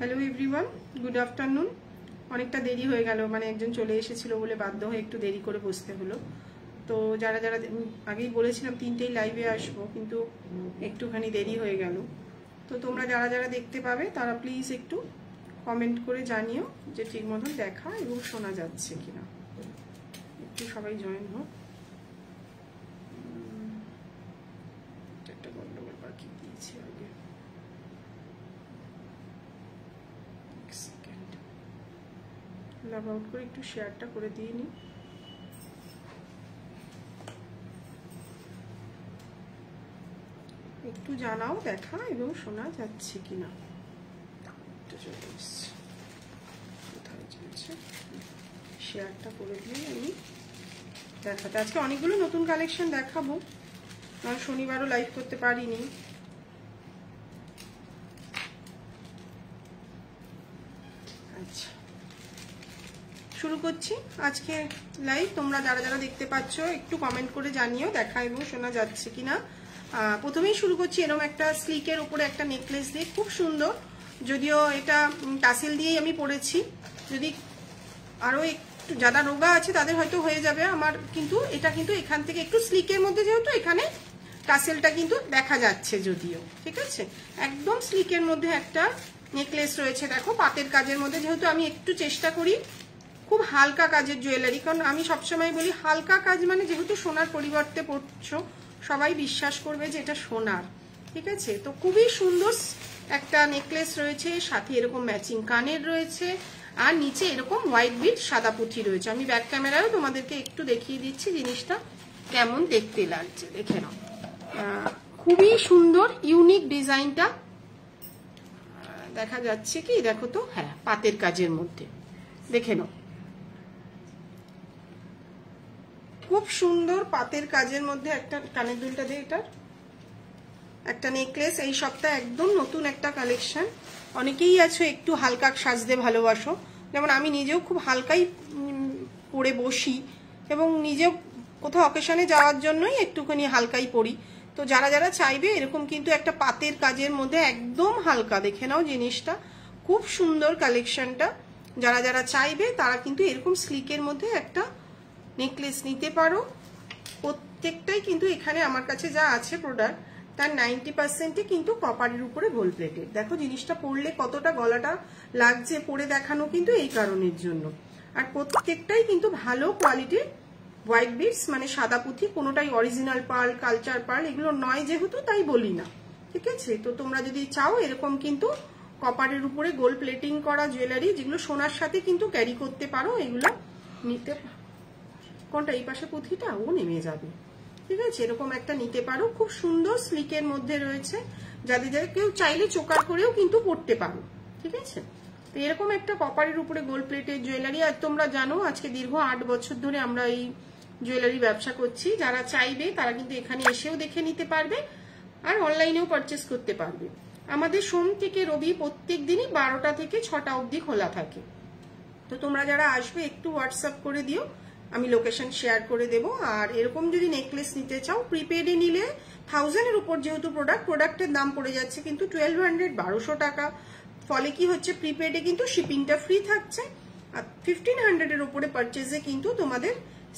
Hello everyone, good afternoon. অনেকটা দেরি হয়ে গেল, মানে একজন চলে এসেছিল বলে বাধ্য হয়ে একটু দেরি করে বসতে হলো। তো যারা যারা আগেই বলেছিলাম 3টেই লাইভে আসবো, কিন্তু একটুখানি দেরি হয়ে গেল। তো তোমরা যারা যারা দেখতে পাবে তারা প্লিজ একটু কমেন্ট করে জানিও যে ঠিক মতন দেখা এবং শোনা যাচ্ছে কিনা। একটু সবাই জয়েন হোক। একটা গন্ডগোল বাকি দিয়েছি আগে। লগ আউট করে একটু শেয়ারটা করে দিয়ে নি। একটু জানাও দেখা এবং শোনা যাচ্ছে কিনা। চলে এসছে, কোথায় চলছে, শেয়ারটা করে দিয়ে আমি দেখাতে। আজকে অনেকগুলো নতুন কালেকশন দেখাবো, কারণ শনিবারও লাইভ করতে পারিনি। আচ্ছা, শুরু করছি আজকে লাইভ। তোমরা যারা যারা দেখতে পাচ্ছ একটু কমেন্ট করে জানিও দেখা এবং শোনা যাচ্ছে কিনা। প্রথমেই শুরু করছি এরকম একটা স্লিকের উপরে একটা নেকলেস দিয়ে, খুব সুন্দর। যদিও এটা টাসেল দিয়েই আমি পরেছি, যদি আরো একটু যারা রোগা আছে তাদের হয়তো হয়ে যাবে। আমার কিন্তু এটা কিন্তু এখান থেকে একটু স্লিকের মধ্যে, যেহেতু এখানে টাসেলটা কিন্তু দেখা যাচ্ছে, যদিও ঠিক আছে একদম স্লিকের মধ্যে একটা নেকলেস রয়েছে। দেখো পাতের কাজের মধ্যে, যেহেতু আমি একটু চেষ্টা করি খুব হালকা কাজের জুয়েলারি, কারণ আমি সবসময় বলি হালকা কাজ মানে যেহেতু সোনার পরিবর্তে পড়ছো, সবাই বিশ্বাস করবে যে এটা সোনার, ঠিক আছে। তো খুবই সুন্দর একটা নেকলেস রয়েছে, সাথে এরকম ম্যাচিং কানের রয়েছে, আর নিচে এরকম হোয়াইট বিট সাদা পুঁথি রয়েছে। আমি ব্যাক ক্যামেরায়ও তোমাদেরকে একটু দেখিয়ে দিচ্ছি জিনিসটা কেমন দেখতে লাগছে, দেখে নাও। খুবই সুন্দর ইউনিক ডিজাইনটা, দেখা যাচ্ছে কি দেখো তো, হ্যাঁ পাতের কাজের মধ্যে দেখে নাও, খুব সুন্দর পাতের কাজের মধ্যে একটা কানের দুলটা দিয়ে এটার একটা নেকলেস। এই সপ্তাহে একদম নতুন একটা কালেকশন। অনেকেই আছো একটু হালকা সাজতে ভালোবাসো, যেমন আমি নিজেও খুব হালকাই পরে বসি এবং নিজেও কোথাও অকেশনে যাওয়ার জন্যই একটুখানি হালকাই পরি। তো যারা যারা চাইবে এরকম কিন্তু একটা পাতের কাজের মধ্যে একদম হালকা, দেখে নাও জিনিসটা খুব সুন্দর কালেকশনটা। যারা যারা চাইবে তারা কিন্তু এরকম স্লিকের মধ্যে একটা নেকলেস নিতে পারো। প্রত্যেকটাই কিন্তু এখানে আমার কাছে যা আছে প্রোডাক্ট, তার 90%ই কিন্তু কপারের উপরে গোল্ড প্লেটেড। দেখো জিনিসটা পরলে কতটা গলাটা লাগছে, পরে দেখানো কিন্তু এই কারণের জন্য। আর প্রত্যেকটাই কিন্তু ভালো কোয়ালিটির হোয়াইট বিটস, মানে সাদা পুঁথি, কোনোটাই অরিজিনাল পার্ল কালচার পার্ল এগুলো নয়, যেহেতু তাই বলি না, ঠিক আছে। তো তোমরা যদি চাও এরকম কিন্তু কপারের উপরে গোল্ড প্লেটিং করা জুয়েলারি, যেগুলো সোনার সাথে কিন্তু ক্যারি করতে পারো, এগুলো নিতে। কোনটা এই পাশে পুঁথিটা ও নেমে যাবে, ঠিক আছে, এরকম একটা নিতে পারো। খুব সুন্দর স্লিকের মধ্যে রয়েছে, যাদের যাদের কেউ চাইলে চোকার করেও কিন্তু পড়তে পারো, ঠিক আছে। তো এরকম একটা কপারের উপরে গোল্ড প্লেটের জুয়েলারি। আর তোমরা জানো আজকে দীর্ঘ 8 বছর ধরে আমরা এই জুয়েলারি ব্যবসা করছি। যারা চাইবে তারা কিন্তু এখানে এসেও দেখে নিতে পারবে, আর অনলাইনেও পারচেস করতে পারবে। আমাদের সোম থেকে রবি প্রত্যেক দিনই 12টা থেকে 6টা অবধি খোলা থাকে। তো তোমরা যারা আসবে একটু হোয়াটসঅ্যাপ করে দিও, আমি লোকেশন শেয়ার করে দেবো। আর এরকম যদি নেকলেস নিতে চাও প্রিপেডে নিলে 1000-এর উপর যেহেতু প্রোডাক্টের দাম পড়ে যাচ্ছে কিন্তু 1200 1200 টাকা। ফলে কি হচ্ছে, প্রিপেডে কিন্তু শিপিংটা ফ্রি থাকছে, আর 1500-এর উপরে পারচেজে কিন্তু তোমাদের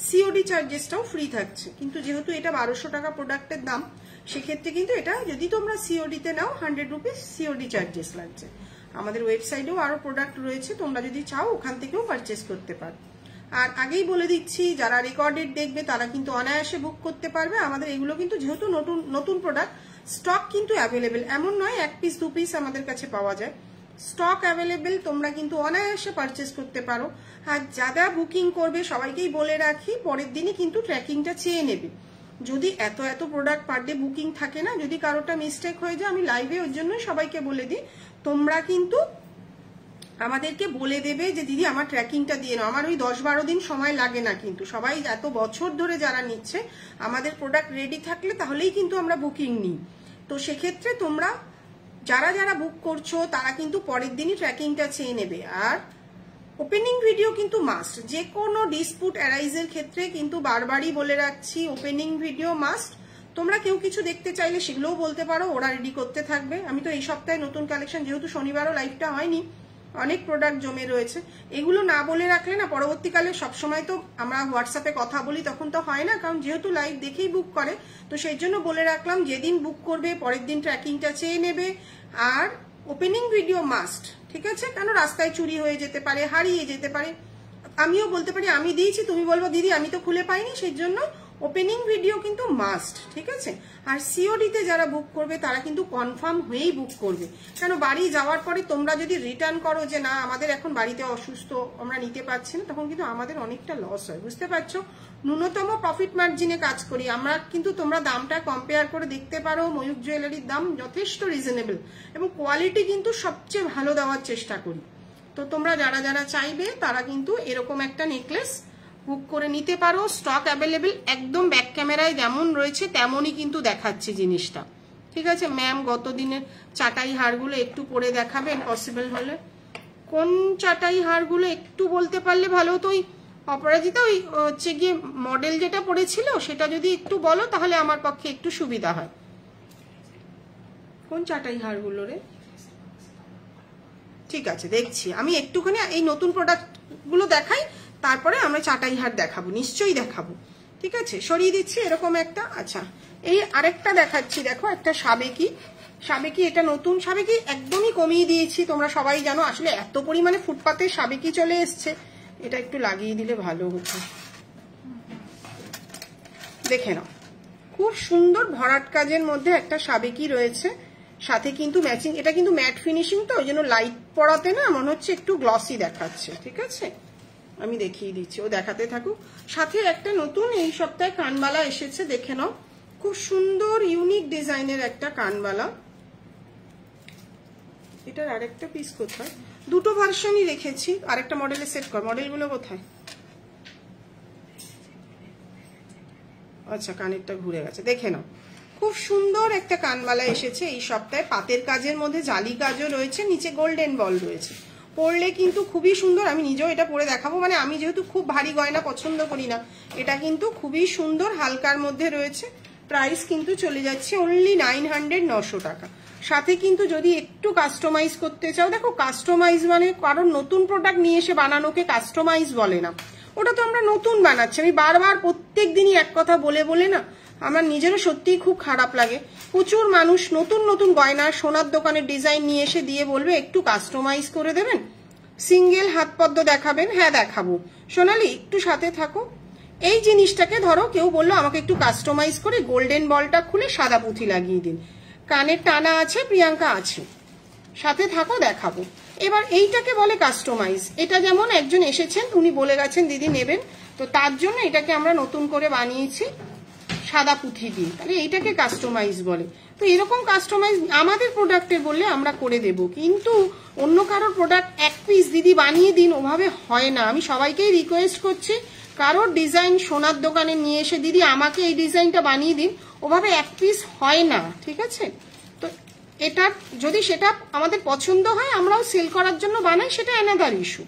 সিওডি চার্জেসটাও ফ্রি থাকছে। কিন্তু যেহেতু এটা 1200 টাকা প্রোডাক্টের দাম, সেক্ষেত্রে কিন্তু এটা যদি তোমরা সিওডিতে নাও 100 রুপিস সিওডি চার্জেস লাগছে। আমাদের ওয়েবসাইটেও আরো প্রোডাক্ট রয়েছে, তোমরা যদি চাও ওখান থেকেও পারচেস করতে পারো। আর আগেই বলে দিচ্ছি, যারা রেকর্ডেড দেখবে তারা কিন্তু অনায়াসে বুক করতে পারবে। আমাদের এগুলো কিন্তু যেহেতু নতুন প্রোডাক্ট, স্টক কিন্তু অ্যাভেলেবেল, এমন নয় 1 পিস 2 পিস আমাদের কাছে পাওয়া যায়, স্টক অ্যাভেলেবেল, তোমরা কিন্তু অনায়াসে পারচেস করতে পারো। আর যারা বুকিং করবে সবাইকেই বলে রাখি, পরের দিনই কিন্তু ট্র্যাকিংটা চেয়ে নেবে। যদি এত প্রোডাক্ট পার ডে বুকিং থাকে না, যদি কারোটা মিস্টেক হয়ে যায়, আমি লাইভে ওর জন্যই সবাইকে বলে দিই, তোমরা কিন্তু আমাদেরকে বলে দেবে যে দিদি আমার ট্র্যাকিংটা দিয়ে নাও। আমার ওই 10-12 দিন সময় লাগে না, কিন্তু সবাই এত বছর ধরে যারা নিচ্ছে আমাদের প্রোডাক্ট রেডি থাকলে তাহলেই কিন্তু আমরা বুকিং নিই। তো সেক্ষেত্রে তোমরা যারা যারা বুক করছো তারা কিন্তু পরের দিনই ট্র্যাকিংটা চেয়ে নেবে। আর ওপেনিং ভিডিও কিন্তু মাস্ট, যে কোনো ডিসপুট অ্যারাইজের ক্ষেত্রে কিন্তু বারবারই বলে রাখছি ওপেনিং ভিডিও মাস্ট। তোমরা কেউ কিছু দেখতে চাইলে সেগুলোও বলতে পারো, ওরা রেডি করতে থাকবে। আমি তো এই সপ্তাহে নতুন কালেকশন, যেহেতু শনিবারও লাইভটা হয়নি, অনেক প্রোডাক্ট জমে রয়েছে, এগুলো না বলে রাখলে না পরবর্তীকালে সবসময় তো আমরা হোয়াটসঅ্যাপে কথা বলি, তখন তো হয় না, কারণ যেহেতু লাইভ দেখেই বুক করে, তো সেই জন্য বলে রাখলাম যেদিন বুক করবে পরের দিন ট্র্যাকিংটা চেয়ে নেবে। আর ওপেনিং ভিডিও মাস্ট, ঠিক আছে? কেন রাস্তায় চুরি হয়ে যেতে পারে, হারিয়ে যেতে পারে, আমিও বলতে পারি আমি দিয়েছি, তুমি বলবো দিদি আমি তো খুলে পাইনি, সেই জন্য ওপেনিং ভিডিও কিন্তু মাস্ট, ঠিক আছে? আর সিওডিতে যারা বুক করবে তারা কিন্তু কনফার্ম হয়েই বুক করবে, কেন বাড়ি যাওয়ার পরে তোমরা যদি রিটার্ন করো যে না আমাদের এখন বাড়িতে অসুস্থ, আমরা নিতে পারছি না, তখন কিন্তু আমাদের অনেকটা লস হয়, বুঝতে পারছো? ন্যূনতম প্রফিট মার্জিনে কাজ করি আমরা, কিন্তু তোমরা দামটা কম্পেয়ার করে দেখতে পারো, ময়ূর জুয়েলারির দাম যথেষ্ট রিজনেবল এবং কোয়ালিটি কিন্তু সবচেয়ে ভালো দেওয়ার চেষ্টা করি। তো তোমরা যারা যারা চাইবে তারা কিন্তু এরকম একটা নেকলেস বুক করে নিতে পারো, স্টক অ্যাভেলেবেল, একদম ব্যাক ক্যামেরায় যেমন রয়েছে তেমনই কিন্তু দেখাচ্ছি জিনিসটা, ঠিক আছে? ম্যাম গত দিনের চাটাই হারগুলো একটু পরে দেখাবেন পসিবল হলে? কোন চাটাই হারগুলো একটু বলতে পারলে ভালো হতো। ওই অপরাজিতা ওই হচ্ছে গিয়ে মডেল যেটা পড়েছিল সেটা যদি একটু বলো তাহলে আমার পক্ষে একটু সুবিধা হয়। কোন চাটাই হারগুলো রে? ঠিক আছে, দেখছি আমি একটুখানি এই নতুন প্রোডাক্টগুলো দেখাই, তারপরে আমরা চাটাই হার দেখাবো, নিশ্চয়ই দেখাবো, ঠিক আছে? সরিয়ে দিচ্ছি এরকম একটা। আচ্ছা, এই আরেকটা দেখাচ্ছি, দেখো একটা সাবেকি, সাবেকি এটা নতুন সাবেকি, একদমই কমিয়ে দিয়েছি, তোমরা সবাই জানো আসলে এত পরিমাণে ফুটপাতে সাবেকি চলে এসছে, এটা একটু লাগিয়ে দিলে ভালো হতো। দেখে নাও, খুব সুন্দর ভরাট কাজের মধ্যে একটা সাবেকি রয়েছে, সাথে কিন্তু ম্যাচিং, এটা কিন্তু ম্যাট ফিনিশিং, তো ওই জন্য লাইট পড়াতে না মনে হচ্ছে একটু গ্লসি দেখাচ্ছে, ঠিক আছে? আমি দেখিয়ে দিচ্ছি, ও দেখাতে থাকুক। সাথে একটা নতুন এই সপ্তাহে কানবালা এসেছে, দেখে নাও, খুব সুন্দর ইউনিক ডিজাইনের একটা কানবালা। এটার আরেকটা পিস কোথায়? দুটো ভার্সনই রেখেছি, আরেকটা মডেলে সেট কর, মডেলগুলো কোথায়? আচ্ছা, কানেরটা ঘুরে গেছে, দেখে নাও, খুব সুন্দর একটা কানবালা এসেছে এই সপ্তাহে, পাতের কাজের মধ্যে জালি কাজও রয়েছে, নিচে গোল্ডেন বল রয়েছে, পরলে কিন্তু খুবই সুন্দর। আমি নিজেও এটা পরে দেখাবো, মানে আমি যেহেতু খুব ভারী গয়না পছন্দ করি না, এটা কিন্তু খুবই সুন্দর হালকার মধ্যে রয়েছে। প্রাইস কিন্তু চলে যাচ্ছে অনলি 900, 900 টাকা। সাথে কিন্তু যদি একটু কাস্টমাইজ করতে চাও, দেখো কাস্টমাইজ মানে কারণ নতুন প্রোডাক্ট নিয়ে এসে বানানোকে কাস্টমাইজ বলে না, ওটা তো আমরা নতুন বানাচ্ছি। আমি বারবার প্রত্যেক দিনই এক কথা বলে বলে না আমার নিজেরও সত্যিই খুব খারাপ লাগে। প্রচুর মানুষ নতুন নতুন গয়না সোনার দোকানের ডিজাইন নিয়ে এসে দিয়ে বলবে একটু কাস্টমাইজ করে দেবেন, সিঙ্গেল হাত পদ্ম দেখাবেন। হ্যাঁ দেখাবো সোনালি, একটু সাথে থাকো। এই জিনিসটাকে ধরো কেউ বললো আমাকে একটু কাস্টমাইজ করে গোল্ডেন বলটা খুলে সাদা পুঁথি লাগিয়ে দিন, কানের টানা আছে, প্রিয়াঙ্কা আছে, সাথে থাকো দেখাবো। এবার এইটাকে বলে কাস্টমাইজ। এটা যেমন একজন এসেছেন উনি বলে গেছেন দিদি নেবেন, তো তার জন্য এটাকে আমরা নতুন করে বানিয়েছি সাদা পুঁথি দিয়ে, তাহলে এইটাকে কাস্টমাইজ বলে। তো এরকম কাস্টমাইজ আমাদের প্রোডাক্টে বললে আমরা করে দেব, কিন্তু অন্য কারোর প্রোডাক্ট এক পিস দিদি বানিয়ে দিন ওভাবে হয় না। আমি সবাইকেই রিকোয়েস্ট করছি, কারোর ডিজাইন সোনার দোকানে নিয়ে এসে দিদি আমাকে এই ডিজাইনটা বানিয়ে দিন, ওভাবে এক পিস হয় না, ঠিক আছে? তো এটা যদি সেটা আমাদের পছন্দ হয় আমরাও সেল করার জন্য বানাই, সেটা অ্যানাদার ইস্যু।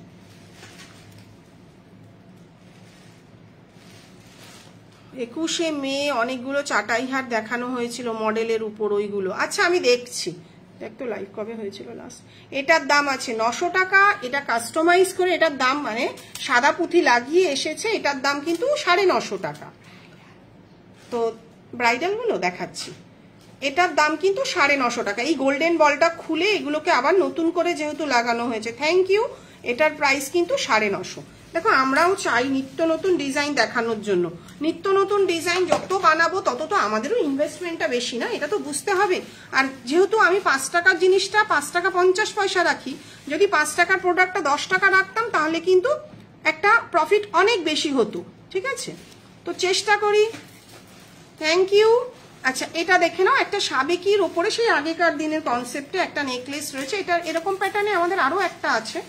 21শে মে অনেকগুলো চাটাই হার দেখানো হয়েছিল মডেলের উপর, ওইগুলো আচ্ছা আমি দেখছি, দেখ তো লাইভ কবে হয়েছিল লাস্ট। এটার দাম আছে 900 টাকা, এটা কাস্টমাইজ করে এটার দাম মানে সাদা পুঁথি লাগিয়ে এসেছে, এটার দাম কিন্তু 950 টাকা। তো ব্রাইডালগুলো দেখাচ্ছি, এটার দাম কিন্তু 950 টাকা। এই গোল্ডেন বলটা খুলে এগুলোকে আবার নতুন করে যেহেতু লাগানো হয়েছে, থ্যাংক ইউ, এটার প্রাইস কিন্তু 950। দেখো আমরাও চাই নিত্য নতুন ডিজাইন দেখানোর জন্য, নিত্য নতুন ডিজাইন যত বানাবো তত তো আমাদেরও ইনভেস্টমেন্টটা বেশি না, এটা তো বুঝতে হবে। আর যেহেতু আমি 5 টাকার জিনিসটা 5 টাকা 50 পয়সা রাখি, যদি 5 টাকার প্রোডাক্টটা 10 টাকা রাখতাম তাহলে কিন্তু একটা প্রফিট অনেক বেশি হতো, ঠিক আছে? তো চেষ্টা করি, থ্যাংক ইউ। আচ্ছা এটা দেখে নাও, একটা সাবেকির ওপরে সেই আগেকার দিনের কনসেপ্টে একটা নেকলেস রয়েছে, এটা এরকম প্যাটার্নে আমাদের আরো একটা আছে,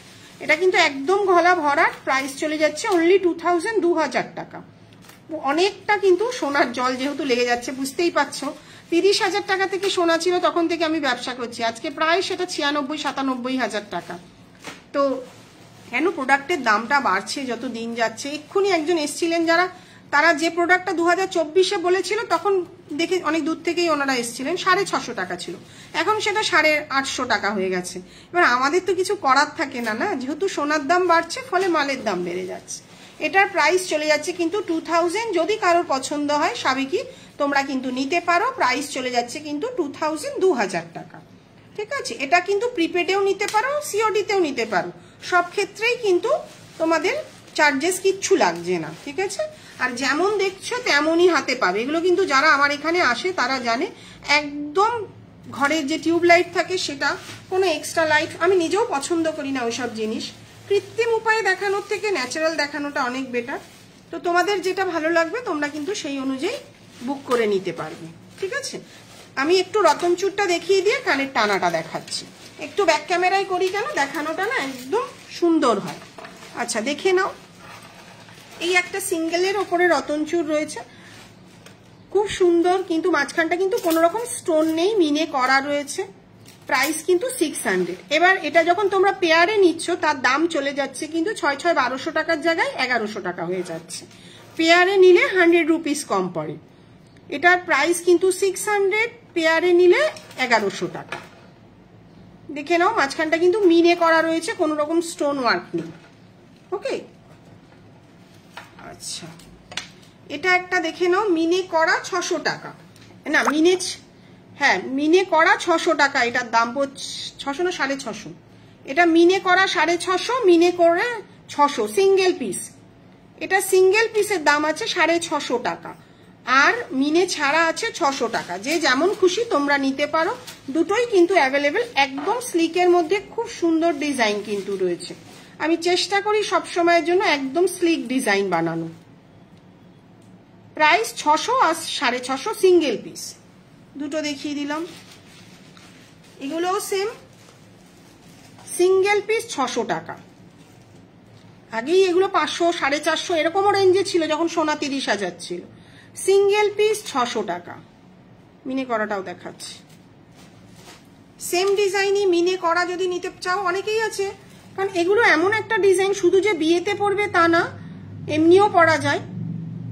এটা কিন্তু একদম গলা ভরাট, প্রাইস চলে যাচ্ছে অনলি 2000 টাকা। অনেকটা কিন্তু সোনার জল যেহেতু লেগে যাচ্ছে বুঝতেই পারছো, 30,000 টাকা থেকে সোনা ছিল তখন থেকে আমি ব্যবসা করছি, আজকে প্রায় সেটা 96-97,000 টাকা। তো কেন প্রোডাক্টের দামটা বাড়ছে যত দিন যাচ্ছে। এক্ষুনি একজন এসছিলেন যারা তারা যে প্রোডাক্টটা 2024-এ বলেছিল তখন দেখে অনেক দূর থেকেই ওনারা এসেছিলেন, 650 টাকা ছিল, এখন সেটা 850 টাকা হয়ে গেছে। এবার আমাদের তো কিছু করার থাকে না, যেহেতু সোনার দাম বাড়ছে ফলে মালের দাম বেড়ে যাচ্ছে। এটার প্রাইস চলে যাচ্ছে কিন্তু 2000। যদি কারোর পছন্দ হয় সাবেকি তোমরা কিন্তু নিতে পারো। প্রাইস চলে যাচ্ছে কিন্তু 2000 টাকা। ঠিক আছে, এটা কিন্তু প্রিপেডেও নিতে পারো, সিওডিতেও নিতে পারো, সব ক্ষেত্রেই কিন্তু তোমাদের চার্জেস কিচ্ছু লাগছে না। ঠিক আছে, আর যেমন দেখছো তেমনই হাতে পাবে। এগুলো কিন্তু যারা আমার এখানে আসে তারা জানে, একদম ঘরের যে টিউব লাইট থাকে সেটা, কোনো এক্সট্রা লাইট আমি নিজেও পছন্দ করি না ওইসব জিনিস। কৃত্রিম উপায়ে দেখানোর থেকে ন্যাচারাল দেখানোটা অনেক বেটার। তো তোমাদের যেটা ভালো লাগবে তোমরা কিন্তু সেই অনুযায়ী বুক করে নিতে পারবে। ঠিক আছে, আমি একটু রতনচুরটা দেখিয়ে দিয়ে কানের টানাটা দেখাচ্ছি। একটু ব্যাক ক্যামেরায় করি কেন, দেখানোটা না একদম সুন্দর হয়। আচ্ছা দেখে নাও, এই একটা সিঙ্গেলের ওপরে রতনচুর রয়েছে, খুব সুন্দর, কিন্তু মাঝখানটা কিন্তু কোনো রকম স্টোন নেই, মিনে করা রয়েছে। প্রাইস কিন্তু 600। এবার এটা যখন তোমরা পেয়ারে নিচ্ছ তার দাম চলে যাচ্ছে কিন্তু 6-1200 টাকার জায়গায় 1100 টাকা হয়ে যাচ্ছে। পেয়ারে নিলে 100 রুপিস কম পড়ে। এটার প্রাইস কিন্তু 600, পেয়ারে নিলে 1100 টাকা। দেখে নাও মাঝখানটা কিন্তু মিনে করা রয়েছে, কোনো রকম স্টোন ওয়ার্ক নেই। ওকে, আচ্ছা এটা একটা দেখে নাও, মিনে করা 600 টাকা, না মিনে, হ্যাঁ মিনে করা 600 টাকা। এটার দাম 600 না 650, এটা মিনে করা 650, মিনে করে 600 সিঙ্গেল পিস। এটা সিঙ্গেল পিসের দাম আছে 650 টাকা, আর মিনে ছাড়া আছে 600 টাকা। যে যেমন খুশি তোমরা নিতে পারো, দুটোই কিন্তু অ্যাভেলেবেল। একদম স্লিকের মধ্যে খুব সুন্দর ডিজাইন কিন্তু রয়েছে। আমি চেষ্টা করি সব সময়ের জন্য একদম স্লিক ডিজাইন বানানো। প্রাইস 600 আর 650 সিঙ্গেল পিস, দুটো দেখিয়ে দিলাম। এগুলোও সেম, সিঙ্গেল পিস 600 টাকা। আগেই এগুলো 500, 450 এরকমও রেঞ্জে ছিল যখন সোনা 30,000 ছিল। সিঙ্গেল পিস 600 টাকা। মিনে করাটাও দেখাচ্ছি, সেম ডিজাইনই মিনে করা যদি নিতে চাও অনেকেই আছে, কারণ এগুলো এমন একটা ডিজাইন শুধু যে বিয়েতে পরবে তা না, এমনিও পরা যায়।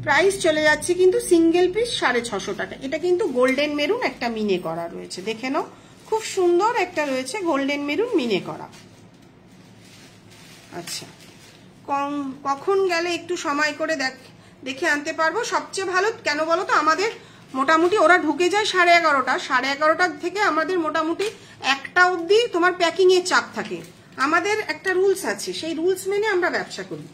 প্রাইস চলে যাচ্ছে কিন্তু সিঙ্গেল পিস 650 টাকা। এটা কিন্তু গোল্ডেন মেরুন একটা মিনে করা রয়েছে, দেখে নাও খুব সুন্দর একটা রয়েছে গোল্ডেন মেরুন মিনে করা। আচ্ছা কখন গেলে একটু সময় করে দেখে আনতে পারবো সবচেয়ে ভালো। কেন বলো তো, আমাদের মোটামুটি ওরা ঢুকে যায় 11:30, 11:30 থেকে আমাদের মোটামুটি 1টা অবধি তোমার প্যাকিং এর চাপ থাকে। আমাদের একটা রুলস আছে, সেই রুলস মেনে আমরা ব্যবসা করি।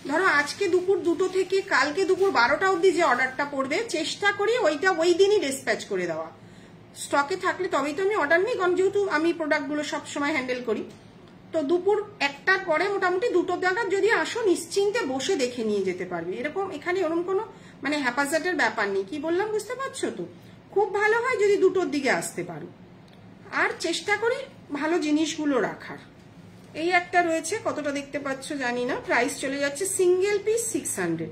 ধরো আজকে দুপুর 2টো থেকে কালকে দুপুর 12টা অবধি যে অর্ডারটা পড়বে চেষ্টা করি ওইটা ওই দিনই ডিসপ্যাচ করে দেওয়া। স্টকে থাকলে তবেই তো আমি অর্ডার নিই, কারণ যেহেতু আমি প্রোডাক্টগুলো সবসময় হ্যান্ডেল করি। তো দুপুর 1টার পরে মোটামুটি 2টো নাগাদ যদি আসো নিশ্চিন্তে বসে দেখে নিয়ে যেতে পারবে। এরকম এখানে ওরকম কোনো মানে হ্যাপাজার্টের ব্যাপার নেই। কি বললাম বুঝতে পারছো তো? খুব ভালো হয় যদি 2টোর দিকে আসতে পারো। আর চেষ্টা করি ভালো জিনিসগুলো রাখার। এই একটা রয়েছে, কতটা দেখতে পাচ্ছ জানি না। প্রাইস চলে যাচ্ছে সিঙ্গেল পিস 600,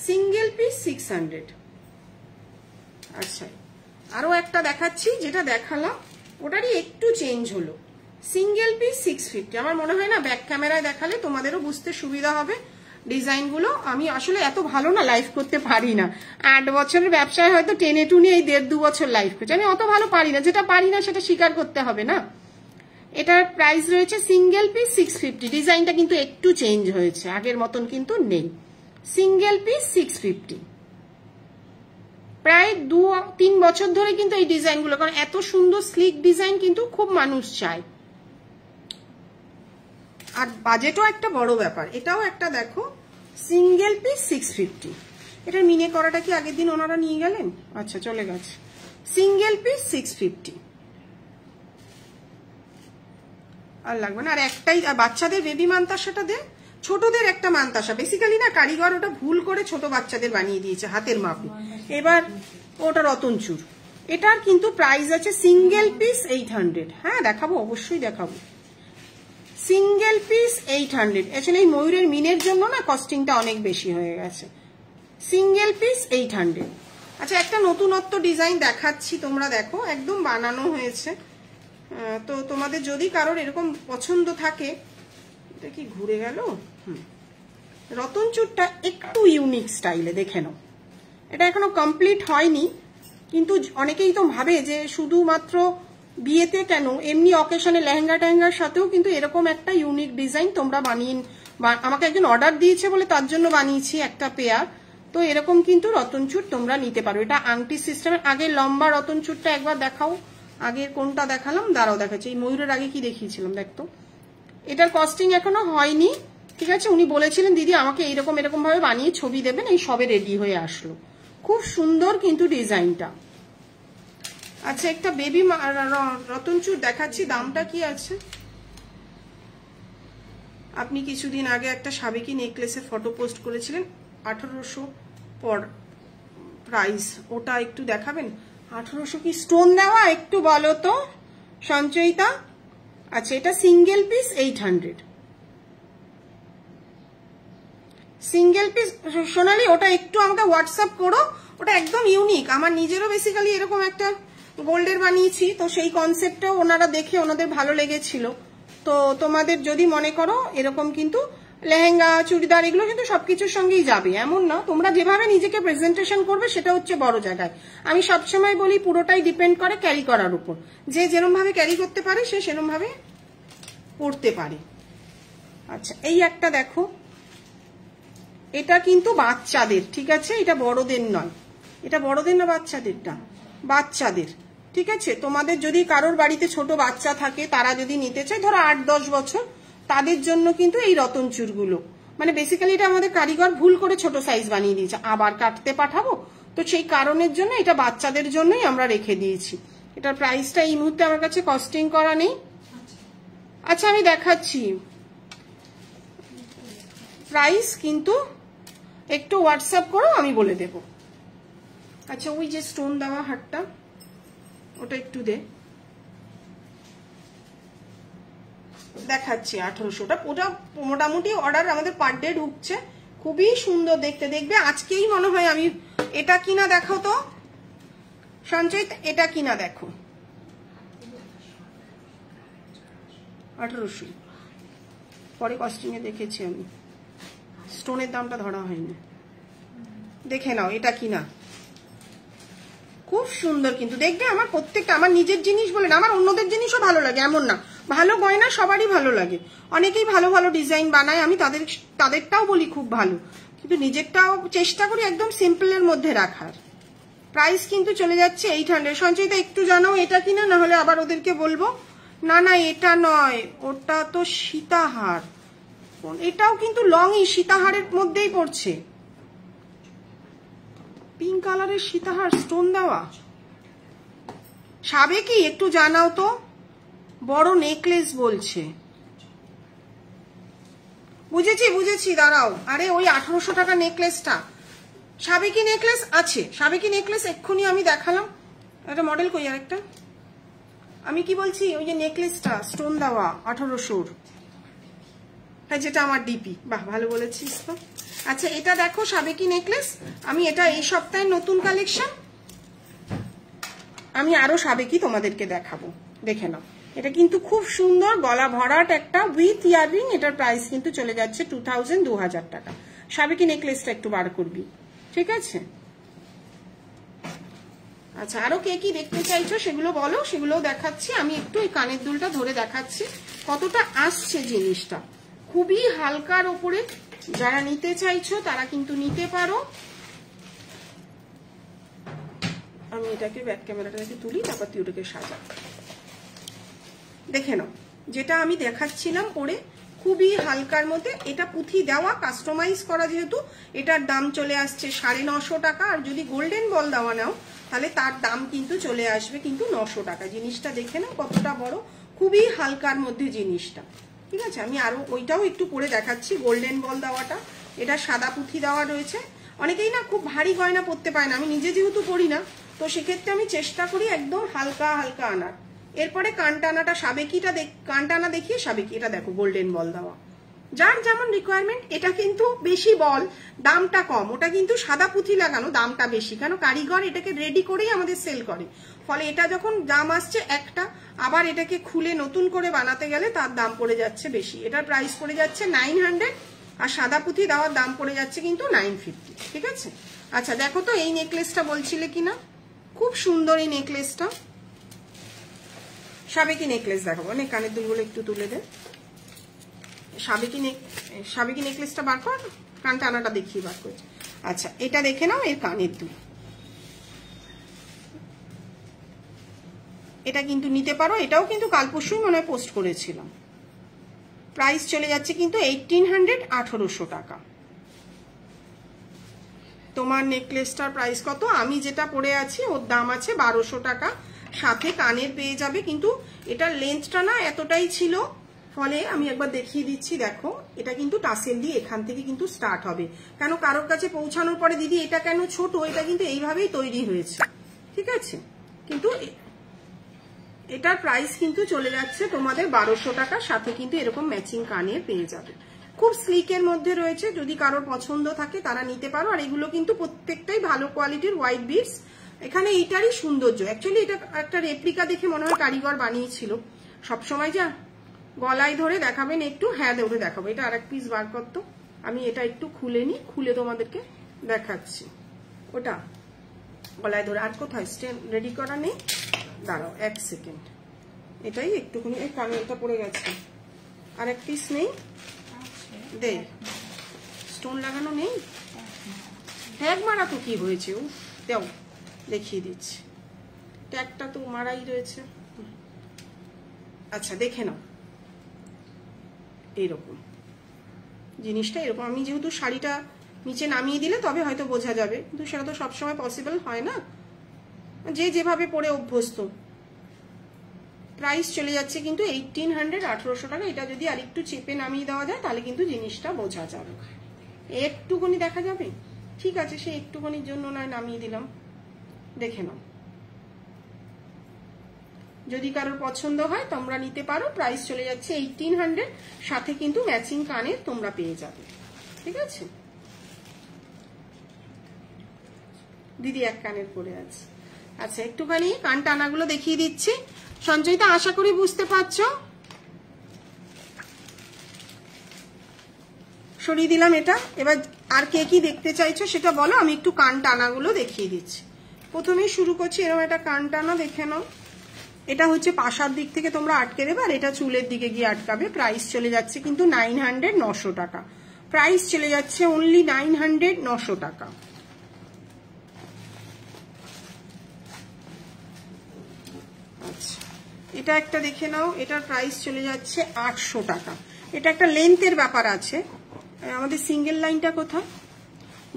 সিঙ্গেল পিস 600। আচ্ছা আরো একটা দেখাচ্ছি, যেটা দেখালাম ওটারই একটু চেঞ্জ হলো। Single piece 650। আমার মনে হয় না ব্যাক ক্যামেরায় দেখালে তোমাদেরও বুঝতে সুবিধা হবে ডিজাইনগুলো। আমি আসলে এত ভালো না লাইভ করতে পারি না। 8 বছরের ব্যবসায় হয়তো টেনে টুনে এই 1.5-2 বছর লাইভ করছি। আমি অত ভালো পারি না, যেটা পারি না সেটা স্বীকার করতে হবে না। এটার প্রাইস রয়েছে সিঙ্গেল পিস 650। ডিজাইনটা কিন্তু একটু চেঞ্জ হয়েছে, আগের মতন কিন্তু নেই। Single piece 650। প্রায় 2-3 বছর ধরে কিন্তু এই ডিজাইনগুলো, কারণ এত সুন্দর স্লিক ডিজাইন কিন্তু খুব মানুষ চায়, আর বাজেটও একটা বড় ব্যাপার। এটাও একটা দেখো সিঙ্গেল পিস 650। এটার মিনে করাটা কি আগের দিন ওনারা নিয়ে গেলেন? আচ্ছা চলে গেছে। সিঙ্গেল পিস 650 আর লাগবে না। আর একটাই বাচ্চাদের বেবি মান্তাসাটা দে, ছোটদের একটা মান্তাসা। বেসিক্যালি না কারিগর ওটা ভুল করে ছোট বাচ্চাদের বানিয়ে দিয়েছে হাতের মাপে। এবার ওটা রতনচুর। এটার কিন্তু প্রাইস আছে সিঙ্গেল পিস 800। হ্যাঁ দেখাবো, অবশ্যই দেখাবো। Single piece 800। আসলে এই ময়ূরের মিনের জন্য না কস্টিংটা অনেক বেশি হয়ে গেছে। Single piece 800। আচ্ছা একটা নতুনত্ব ডিজাইন দেখাচ্ছি, তোমরা দেখো একদম বানানো হয়েছে। তো তোমাদের যদি কারোর এরকম পছন্দ থাকে, এটা কি ঘুরে গেল? রতনচুরটা একটু ইউনিক স্টাইলে, দেখে নাও এটা এখনো কমপ্লিট হয়নি, কিন্তু অনেকেই তো ভাবে যে শুধুমাত্র বিয়েতে কেন, এমনি অকেশনে লেহেঙ্গা টেহেঙ্গার সাথেও কিন্তু এরকম একটা ইউনিক ডিজাইন তোমরা বানিয়ে, আমাকে একজন অর্ডার দিয়েছে বলে তার জন্য বানিয়েছি একটা পেয়ার। তো এরকম কিন্তু রতনচুর তোমরা নিতে পারো। এটা আংটি সিস্টেমের। আগে লম্বা রতনচুরটা একবার দেখাও, আগের কোনটা দেখালাম, দাঁড়াও দেখাচ্ছি। এই ময়ূরের আগে কি দেখিয়েছিলাম দেখতো। এটার কস্টিং এখনো হয়নি, ঠিক আছে। উনি বলেছিলেন দিদি আমাকে এইরকম এরকম ভাবে বানিয়ে ছবি দেবেন, এই সবে রেডি হয়ে আসলো। খুব সুন্দর কিন্তু ডিজাইনটা। আচ্ছা, একটা বেবি রতনচুর দেখাচ্ছি, দামটা কি আছে। আপনি কিছুদিন আগে একটা সাবেকি নেকলেসের ফটো পোস্ট করেছিলেন, 1800 পর প্রাইস, ওটা একটু দেখাবেন। 1800 কি স্টোন দেওয়া, একটু বলো তো সঞ্চয়িতা। আচ্ছা, এটা সিঙ্গেল পিস 800, সিঙ্গেল পিস। সোনালি ওটা একটু আমাকে হোয়াটসঅ্যাপ করো, ওটা একদম ইউনিক। আমার নিজেরও বেসিক্যালি এরকম একটা গোল্ডের বানিয়েছি, তো সেই কনসেপ্টটাও ওনারা দেখে ওনাদের ভালো লেগেছিল। তো তোমাদের যদি মনে করো এরকম, কিন্তু লেহেঙ্গা চুড়িদার এগুলো কিন্তু সবকিছুর সঙ্গেই যাবে এমন না, তোমরা যেভাবে নিজেকে প্রেজেন্টেশন করবে সেটা হচ্ছে বড় জায়গায়। আমি সবসময় বলি পুরোটাই ডিপেন্ড করে ক্যারি করার উপর, যে যেরকম ভাবে ক্যারি করতে পারে সে সেরকম ভাবে পড়তে পারে। আচ্ছা, এই একটা দেখো, এটা কিন্তু বাচ্চাদের, ঠিক আছে, এটা বড়দের নয়। এটা বড়দের না বাচ্চাদেরটা? বাচ্চাদের, ঠিক আছে। তোমাদের যদি কারোর বাড়িতে ছোট বাচ্চা থাকে, তারা যদি নিতে চায়, ধরো 8-10 বছর, তাদের জন্য কিন্তু এই রতনচুরগুলো, মানে বেসিক্যালি এটা আমাদের কারিগর ভুল করে ছোট সাইজ বানিয়ে দিয়েছে, আবার কাটতে পাঠাবো, তো সেই কারণের জন্য এটা বাচ্চাদের জন্যই আমরা রেখে দিয়েছি। এটার প্রাইসটা এই মুহূর্তে আমার কাছে কস্টিং করা নেই। আচ্ছা, আমি দেখাচ্ছি প্রাইস, কিন্তু একটু হোয়াটসঅ্যাপ করো, আমি বলে দেব। আচ্ছা, ওই যে স্টোন দেওয়া হারটা, ওটা একটু দে, দেখাচ্ছি 1800টা। ওটা মোটামুটি অর্ডার আমাদের পার ডে ঢুকছে, খুবই সুন্দর দেখতে। দেখবে আজকেই মনে হয় আমি, এটা কিনা দেখো তো সঞ্চয়, এটা কিনা দেখো, 1800। পরে কস্টিং এ দেখেছি আমি, স্টোনের দামটা ধরা হয়নি, দেখে নাও এটা কিনা। খুব সুন্দর কিন্তু দেখবে। আমার প্রত্যেকটা, আমার নিজের জিনিস বলে না, আমার অন্যদের জিনিসও ভালো লাগে এমন না, ভালো গয়না সবারই ভালো লাগে। অনেকেই ভালো ভালো ডিজাইন বানায়, আমি তাদেরটাও বলি খুব ভালো, কিন্তু নিজেরটাও চেষ্টা করি একদম সিম্পলের মধ্যে রাখার। প্রাইস কিন্তু চলে যাচ্ছে 800। সঞ্চয়িতা একটু জানাও এটা কিনা, না হলে আবার ওদেরকে বলবো। না না, এটা নয়, ওটা তো সীতাহার। এটাও কিন্তু লংই সীতাহারের মধ্যেই পড়ছে, পিঙ্ক কালারের সীতাহার স্টোন দেওয়া। সাবেকি একটু জানাও তো, বড় নেকলেস বলছে। বুঝেছি বুঝেছি, দাঁড়াও। আরে ওই 1800 টাকা নেকলেসটা, সাবেকি নেকলেস আছে, সাবেকি নেকলেস এক্ষুনি আমি দেখালাম। একটা মডেল কই আর একটা, আমি কি বলছি, ওই যে নেকলেসটা স্টোন দেওয়া 1800, হ্যাঁ, যেটা আমার ডিপি। বাহ, ভালো বলেছিস তো। আচ্ছা, এটা দেখো সাবেকি নেকলেস, আমি এটা এই সপ্তাহের নতুন কালেকশন, আমি আরো সাবেকি তোমাদেরকে দেখাবো, দেখে নাও। এটা কিন্তু খুব সুন্দর, গলা ভরাট একটা উইথ ইয়াররিং। এটার প্রাইস কিন্তু চলে যাচ্ছে 2000 টাকা। সাবেকি নেকলেসটা একটু বার করবি, ঠিক আছে। আচ্ছা, আরো কে কি দেখতে চাইছো সেগুলো বলো, সেগুলোও দেখাচ্ছি। আমি একটু এই কানের দুলটা ধরে দেখাচ্ছি কতটা আসছে জিনিসটা, খুবই হালকার ওপরে। যারা নিতে চাইছো তারা কিন্তু নিতে পারো। আমি এটাকে ব্যাক ক্যামেরাটাকে তুলি, তারপর তুই ওটাকে সাজা। দেখে নাও, যেটা আমি দেখাচ্ছিলাম পরে, খুবই হালকার মধ্যে। এটা পুঁথি দেওয়া, কাস্টমাইজ করা, যেহেতু এটার দাম চলে আসছে 950 টাকা। আর যদি গোল্ডেন বল দেওয়া নাও তাহলে তার দাম কিন্তু চলে আসবে কিন্তু 900 টাকা। জিনিসটা দেখে নাও কতটা বড়, খুবই হালকার মধ্যে জিনিসটা, ঠিক আছে। আমি আরো ওইটাও একটু পরে দেখাচ্ছি, গোল্ডেন বল দেওয়াটা। এটা সাদা পুঁথি দেওয়া রয়েছে। অনেকেই না খুব ভারী গয়না পরতে পায় না, আমি নিজে যেহেতু পরি না, তো সেক্ষেত্রে আমি চেষ্টা করি একদম হালকা হালকা আনার। এরপরে কানটানাটা, সাবেকিটা কানটানা দেখিয়ে সাবেকি, এটা দেখো গোল্ডেন বল দেওয়া, যার যেমন রিকোয়ারমেন্ট। এটা কিন্তু বেশি বল, দামটা কম। ওটা কিন্তু সাদা পুঁথি লাগানো, দামটা বেশি, কেন কারিগর এটাকে রেডি করেই আমাদের সেল করে। ফলে এটা যখন দাম আসছে একটা, আবার এটাকে খুলে নতুন করে বানাতে গেলে তার দাম পড়ে যাচ্ছে বেশি। এটার প্রাইস পড়ে যাচ্ছে 900, আর সাদা পুঁথি দেওয়ার দাম পড়ে যাচ্ছে কিন্তু 950, ঠিক আছে। আচ্ছা দেখো তো এই নেকলেসটা বলছিলে কিনা, খুব সুন্দর এই নেকলেসটা। সাবেকি নেকলেস দেখাবো, অনেক কানের দুলগুলো একটু তুলে দে। সাবেকি নেকলেসটা বার কর, কান টানাটা দেখিয়ে বার করছে। আচ্ছা এটা দেখে নাও, এর কানের দুল, এটা কিন্তু নিতে পারো। এটাও কিন্তু কাল পরশুই মনে হয় পোস্ট করেছিলাম। প্রাইস চলে যাচ্ছে কিন্তু 1800, 1800 টাকা। তোমার নেকলেসটার প্রাইস কত? আমি যেটা পরে আছি ওর দাম আছে 1200 টাকা, সাথে কানের পেয়ে যাবে। কিন্তু এটার লেন্থটা না এতটাই ছিল, ফলে আমি একবার দেখিয়ে দিচ্ছি। দেখো এটা কিন্তু টাসেল দিয়ে এখান থেকে কিন্তু স্টার্ট হবে। কেন কারোর কাছে পৌঁছানোর পরে দিদি এটা কেন ছোট, এটা কিন্তু এইভাবেই তৈরি হয়েছে, ঠিক আছে। কিন্তু এটার প্রাইস কিন্তু চলে যাচ্ছে তোমাদের 1200 টাকা, সাথে কিন্তু এরকম ম্যাচিং কানের পেয়ে যাবে। খুব স্লিকের মধ্যে রয়েছে, যদি কারোর পছন্দ থাকে তারা নিতে পারো। আর এগুলো কিন্তু প্রত্যেকটাই ভালো কোয়ালিটির হোয়াইট বিডস। এখানে এইটারই সৌন্দর্য, অ্যাকচুয়ালি এটা একটা রেপ্লিকা দেখে মনে হয় কারিগর বানিয়েছিল। সবসময় যা গলায় ধরে দেখাবেন একটু, হ্যাঁ ধরে দেখাবো। এটা আর এক পিস বার করতো, আমি এটা একটু খুলে নিই, খুলে তোমাদেরকে দেখাচ্ছি। ওটা গলায় ধরে, আর কোথায় স্টেন রেডি করা নেই, দাঁড়াও 1 সেকেন্ড। এটাই একটুখানি, এই কানে এটা পড়ে গেছে, আর এক পিস নেই দে, স্টোন লাগানো নেই, ট্যাগ মারা তো কি হয়েছে, উফ দেও দেখিয়ে দিচ্ছি, ট্যাগটা তো মারাই রয়েছে। আচ্ছা দেখে নাও, এইরকম জিনিসটা এরকম। আমি যেহেতু শাড়িটা নিচে নামিয়ে দিলে তবে হয়তো বোঝা যাবে, কিন্তু সেটা তো সবসময় পসিবল হয় না, যে যেভাবে পরে অভ্যস্ত। প্রাইস চলে যাচ্ছে কিন্তু 1800, 1800 টাকা। এটা যদি আর একটু চেপে নামিয়ে দেওয়া যায় তাহলে কিন্তু জিনিসটা বোঝা যাবে, একটুখানি দেখা যাবে, ঠিক আছে। সে একটুখানির জন্য নয় নামিয়ে দিলাম, দেখে নাও। যদি কারোর পছন্দ হয় তোমরা নিতে পারো। প্রাইস চলে যাচ্ছে 1800, সাথে কিন্তু ম্যাচিং কানের তোমরা পেয়ে যাবে, ঠিক আছে। দিদি এক কানের পরে আছে। আচ্ছা একটুখানি কান টানাগুলো দেখিয়ে দিচ্ছি। সঞ্চয়িতা আশা করি বুঝতে পারছো। সরিয়ে দিলাম এটা। এবার আর কে কি দেখতে চাইছো সেটা বলো, আমি একটু কান টানাগুলো দেখিয়ে দিচ্ছি। প্রথমেই শুরু করছি, এরকম একটা কান টানা দেখে নাও। এটা হচ্ছে পাশার দিক থেকে তোমরা আটকে দেবে, আর এটা চুলের দিকে গিয়ে আটকাবে। প্রাইস চলে যাচ্ছে কিন্তু 900, 900 টাকা। প্রাইস চলে যাচ্ছে অনলি 900, 900 টাকা। আচ্ছা এটা একটা দেখে নাও, এটার প্রাইস চলে যাচ্ছে 800 টাকা। এটা একটা লেন্থের ব্যাপার আছে। আমাদের সিঙ্গেল লাইনটা কোথায়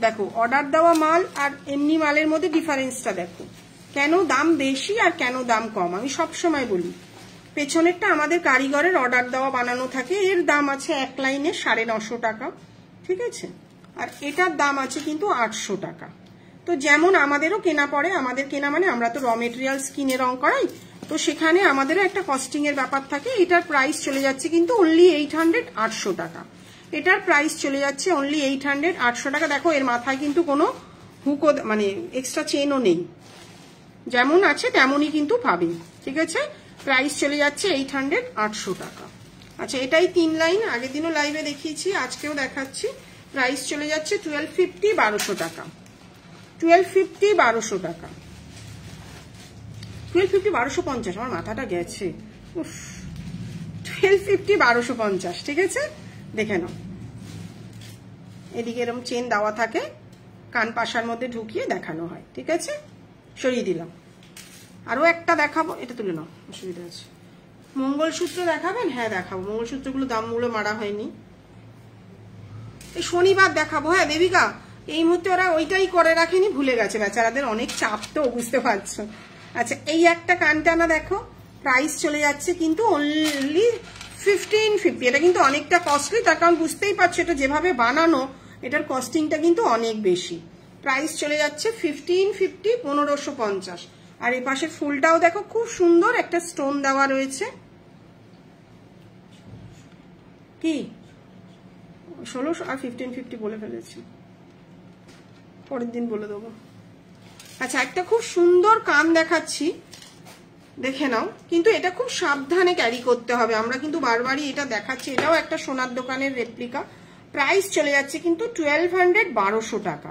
দেখো, অর্ডার দেওয়া মাল আর এমনি মালের মধ্যে ডিফারেন্সটা দেখো, কেন দাম বেশি আর কেন দাম কম। আমি সবসময় বলি, পেছনেরটা আমাদের কারিগরের অর্ডার দেওয়া বানানো থাকে, এর দাম আছে এক লাইনে 950 টাকা, ঠিক আছে। আর এটার দাম আছে কিন্তু 800 টাকা। তো যেমন আমাদেরও কেনা পড়ে, আমাদের কেনা মানে আমরা তো র মেটেরিয়ালস কিনে রং করাই, তো সেখানে আমাদেরও একটা কস্টিং এর ব্যাপার থাকে। এটার প্রাইস চলে যাচ্ছে কিন্তু অনলি 800, 800 টাকা। এটার প্রাইস চলে যাচ্ছে অনলি 800, 800 টাকা। দেখো এর মাথায় কিন্তু কোনো হুকো মানে এক্সট্রা চেনও নেই, যেমন আছে তেমনই কিন্তু পাবে, ঠিক আছে। প্রাইস চলে যাচ্ছে 800, 800 টাকা। আচ্ছা এটাই 3 লাইন, আগের দিনও লাইভে দেখিয়েছি, আজকেও দেখাচ্ছি। প্রাইস চলে যাচ্ছে 1250, 1200 টাকা। 1250, 1200 টাকা। 1250, 1250, আমার মাথাটা গেছে, 1250, 1250, ঠিক আছে। দেখে নাও, এদিকে এরকম চেন দেওয়া থাকে, কান পাশার মধ্যে ঢুকিয়ে দেখানো হয়, ঠিক আছে। সরিয়ে দিলাম। আরো একটা দেখাবো, এটা তুলে নাও, অসুবিধা আছে। মঙ্গলসূত্র দেখাবেন? হ্যাঁ দেখাবো। মঙ্গলসূত্রগুলো দামগুলো মারা হয়নি, এই শনিবার দেখাবো। হ্যাঁ দেবিকা, এই মুহূর্তে ওরা ওইটাই করে রাখেনি, ভুলে গেছে, বেচারাদের অনেক চাপ তো, বুঝতে পারছো। আচ্ছা এই একটা কান টানা দেখো, প্রাইস চলে যাচ্ছে কিন্তু অনলি 1550। এটা কিন্তু অনেকটা কস্টলি, তার কারণ বুঝতেই পারছো এটা যেভাবে বানানো, এটার কস্টিংটা কিন্তু অনেক বেশি। প্রাইস চলে যাচ্ছে 1550, 1550। আর এই পাশে ফুলটাও দেখো খুব সুন্দর, একটা স্টোন দেওয়া রয়েছে। কি 1600 আর 1550 বলে ফেলেছি, পরের দিন বলে দেবো। আচ্ছা একটা খুব সুন্দর কান দেখাচ্ছি, দেখে নাও। কিন্তু এটা খুব সাবধানে ক্যারি করতে হবে, আমরা কিন্তু বারবারই এটা দেখাচ্ছি। এটাও একটা সোনার দোকানের রেপ্লিকা। প্রাইস চলে যাচ্ছে কিন্তু 1200, 1200 টাকা।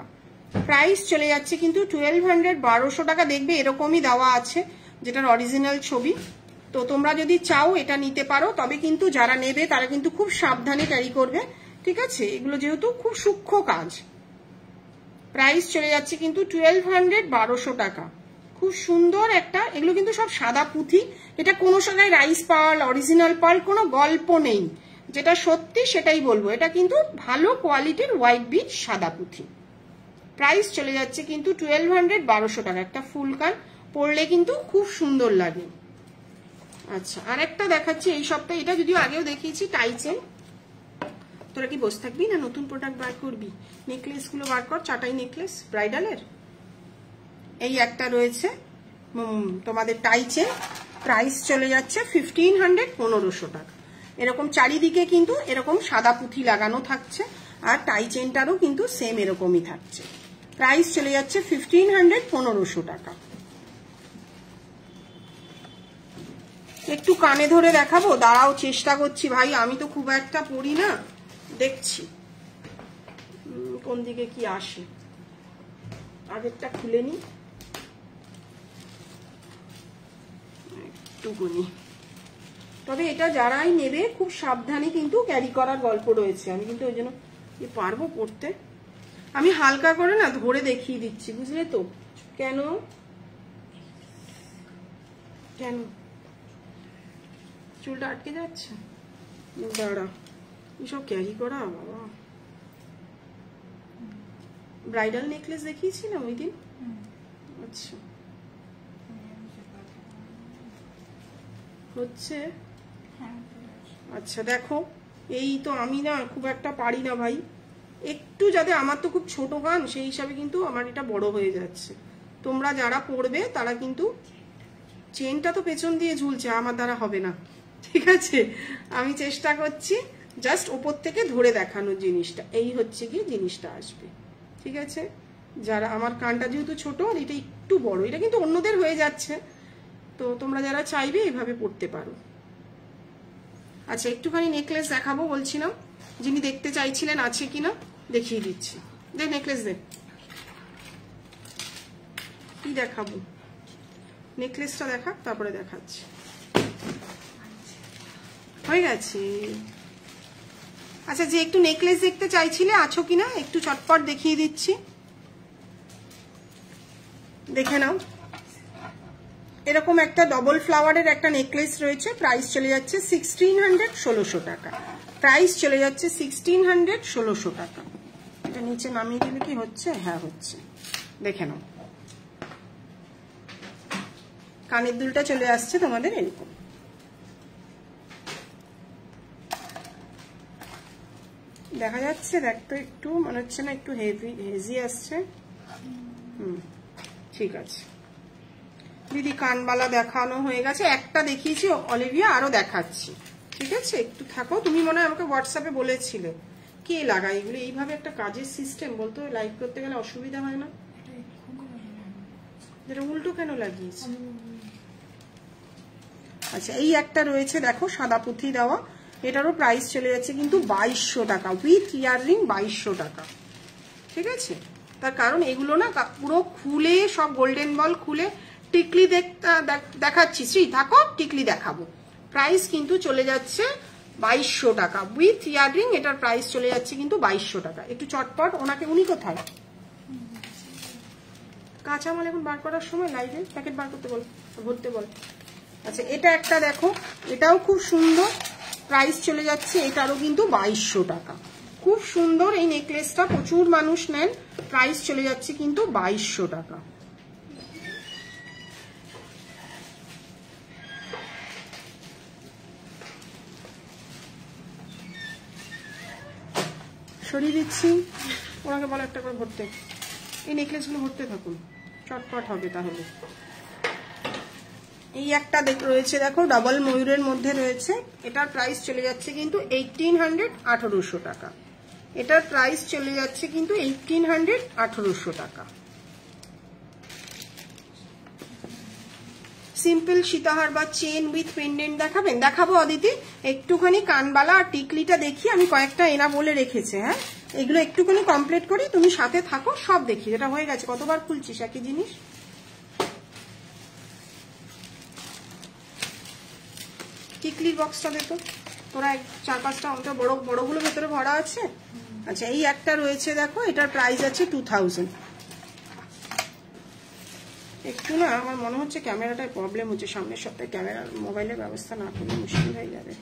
প্রাইস চলে যাচ্ছে কিন্তু 1200, 1200 টাকা। দেখবে এরকমই দেওয়া আছে, যেটার অরিজিনাল ছবি। তো তোমরা যদি চাও এটা নিতে পারো, তবে কিন্তু যারা নেবে তারা কিন্তু খুব সাবধানে ক্যারি করবে, ঠিক আছে? এগুলো যেহেতু খুব সূক্ষ্ম কাজ। প্রাইস চলে যাচ্ছে কিন্তু 1200, 1200 টাকা। খুব সুন্দর একটা, এগুলো কিন্তু সব সাদা পুঁথি। এটা কোনো সময় রাইস পার্ল, অরিজিনাল পার্ল কোনো গল্প নেই, যেটা সত্যি সেটাই বলবো। এটা কিন্তু ভালো কোয়ালিটির হোয়াইট বিট সাদা পুঁথি। প্রাইস চলে যাচ্ছে কিন্তু 1200, 1200 টাকা। একটা ফুল কান পরলে কিন্তু খুব সুন্দর লাগে। আচ্ছা, আর একটা দেখাচ্ছি এই সপ্তাহে, এটা যদিও আগেও দেখিয়েছি, টাই চেন। তোরা কি বসে থাকবি না নতুন প্রোডাক্ট বার করবি? নেকলেস গুলো বার কর, চাটাই নেকলেস ব্রাইডালের। এই একটা রয়েছে তোমাদের টাই চেন, প্রাইস চলে যাচ্ছে 1500, 1500 টাকা। এরকম চারিদিকে কিন্তু এরকম সাদা পুঁথি লাগানো থাকছে, আর টাই চেনটারও কিন্তু সেম এরকমই থাকছে। প্রাইস চলে যাচ্ছে 1500, 1500 টাকা। একটু কানে ধরে দেখাবো, দাঁড়াও, চেষ্টা করছি ভাই, আমি তো খুব একটা পড়ি না, দেখছি কোন দিকে কি আসে। আগেরটা খুলে নি একটুকুনি। তবে এটা যারাই নেবে খুব সাবধানে কিন্তু ক্যারি করার গল্প রয়েছে। আমি কিন্তু ওই জন্য পারবো পড়তে, আমি হালকা করে না ধরে দেখিয়ে দিচ্ছি, বুঝলে তো? কেন কেন চুলটা আটকে যাচ্ছে? দাঁড়া, এসব ক্যারি করা বাবা। ব্রাইডাল নেকলেস দেখিয়েছিলাম ওই দিন। আচ্ছা, হচ্ছে। আচ্ছা দেখো, এই তো আমি না খুব একটা পারি না ভাই, একটু যাতে, আমার তো খুব ছোট কান, সেই হিসাবে কিন্তু আমার এটা বড় হয়ে যাচ্ছে। তোমরা যারা পড়বে তারা কিন্তু, চেনটা তো পেছন দিয়ে ঝুলছে, আমার দ্বারা হবে না, ঠিক আছে? আমি চেষ্টা করছি জাস্ট ওপর থেকে ধরে দেখানোর জিনিসটা, এই হচ্ছে কি জিনিসটা আসবে, ঠিক আছে? যারা, আমার কানটা যেহেতু ছোট আর এটা একটু বড়, এটা কিন্তু অন্যদের হয়ে যাচ্ছে, তো তোমরা যারা চাইবে এইভাবে পড়তে পারো। আচ্ছা, একটুখানি নেকলেস দেখাবো বলছিলাম, যিনি দেখতে চাইছিলেন আছে কিনা দেখিয়ে দিচ্ছি। দেখ নেকলেস, দেখ কি দেখাবো, নেকলেসটা দেখা, তারপরে দেখাচ্ছি। হয়ে গেছে। আচ্ছা, যে একটু নেকলেস দেখতে চাইছিলে আছো কিনা একটু চটপট দেখিয়ে দিচ্ছি, দেখে নাও। এরকম একটা ডবল ফ্লাওয়ারের একটা নেকলেস রয়েছে, প্রাইস চলে যাচ্ছে 1600, 1600 টাকা। প্রাইস চলে যাচ্ছে 1600, 1600 টাকা। এটা নিচে নামিয়ে দিলে কি হচ্ছে? হ্যাঁ হচ্ছে, দেখে নাও। কানের দুলটা চলে আসছে তোমাদের এরকম, দেখা যাচ্ছে? দেখতো একটু মনে হচ্ছে না একটু হেজি আসছে? ঠিক আছে দিদি, কানবালা দেখানো হয়ে গেছে, একটা দেখিয়েছি অলিভিয়া, আরো দেখাচ্ছি, ঠিক আছে? একটু থাকো, তুমি মনে হয় আমাকে হোয়াটসঅ্যাপে বলেছিলে কে লাগায় এগুলো, এইভাবে একটা কাজের সিস্টেম, বলতো লাইভ করতে গেলে অসুবিধা হয় না? যেটা উল্টো কেন লাগিয়েছে? আচ্ছা, এই একটা রয়েছে দেখো, সাদা পুঁথি দেওয়া, এটারও প্রাইস চলে যাচ্ছে কিন্তু 2200 টাকা, উইথ ইয়াররিং 2200 টাকা, ঠিক আছে? তার কারণ এগুলো না পুরো খুলে, সব গোল্ডেন বল খুলে, টিকলি দেখাচ্ছি, শ্রী থাকো, টিকলি দেখাবো। প্রাইস কিন্তু চলে যাচ্ছে 2200 টাকা উইথ ইয়াররিং, এটার প্রাইস চলে যাচ্ছে কিন্তু 2200 টাকা। একটু চটপট, ওনাকে, উনি কোথায়? কাঁচামাল এখন বার করার সময় লাইভে প্যাকেট বার করতে বল, ভরতে বল। আচ্ছা, এটা একটা দেখো, এটাও খুব সুন্দর, প্রাইস চলে যাচ্ছে এটারও কিন্তু 2200 টাকা। খুব সুন্দর এই নেকলেসটা, প্রচুর মানুষ নেন, প্রাইস চলে যাচ্ছে কিন্তু 2200 টাকা। সরিয়ে দিচ্ছি, ওনাকে বলো একটা করে ভরতে, এই নেকলেসগুলো ভরতে থাকুন, চটপট হবে তাহলে। এই একটা রয়েছে দেখো, ডাবল ময়ূরের মধ্যে রয়েছে, এটার প্রাইস চলে যাচ্ছে কিন্তু 1800, 1800 টাকা। এটার প্রাইস চলে যাচ্ছে কিন্তু 1800, 1800 টাকা। সিম্পল সীতাহার বা চেন উইথ পেন্ডেন্ট দেখাবেন? দেখাবো অদিতি, একটুখানি কানবালা আর টিকলিটা দেখি, আমি কয়েকটা এনা বলে রেখেছে। হ্যাঁ, এগুলো একটুখানি কমপ্লিট করি, তুমি সাথে থাকো, সব দেখি। এটা হয়ে গেছে, কতবার খুলছিস একই জিনিস। টিকলির বক্সটা দেখো তোরা, 4-5টা ওটা বড় বড়গুলো ভেতরে ভরা আছে। আচ্ছা, এই একটা রয়েছে দেখো, এটার প্রাইস আছে 2000। একটু না আমার মনে হচ্ছে ক্যামেরাটায় প্রবলেম হচ্ছে, সামনের সপ্তাহে ক্যামেরার মোবাইলের ব্যবস্থা না করলে মুশকিল হয়ে যাবে।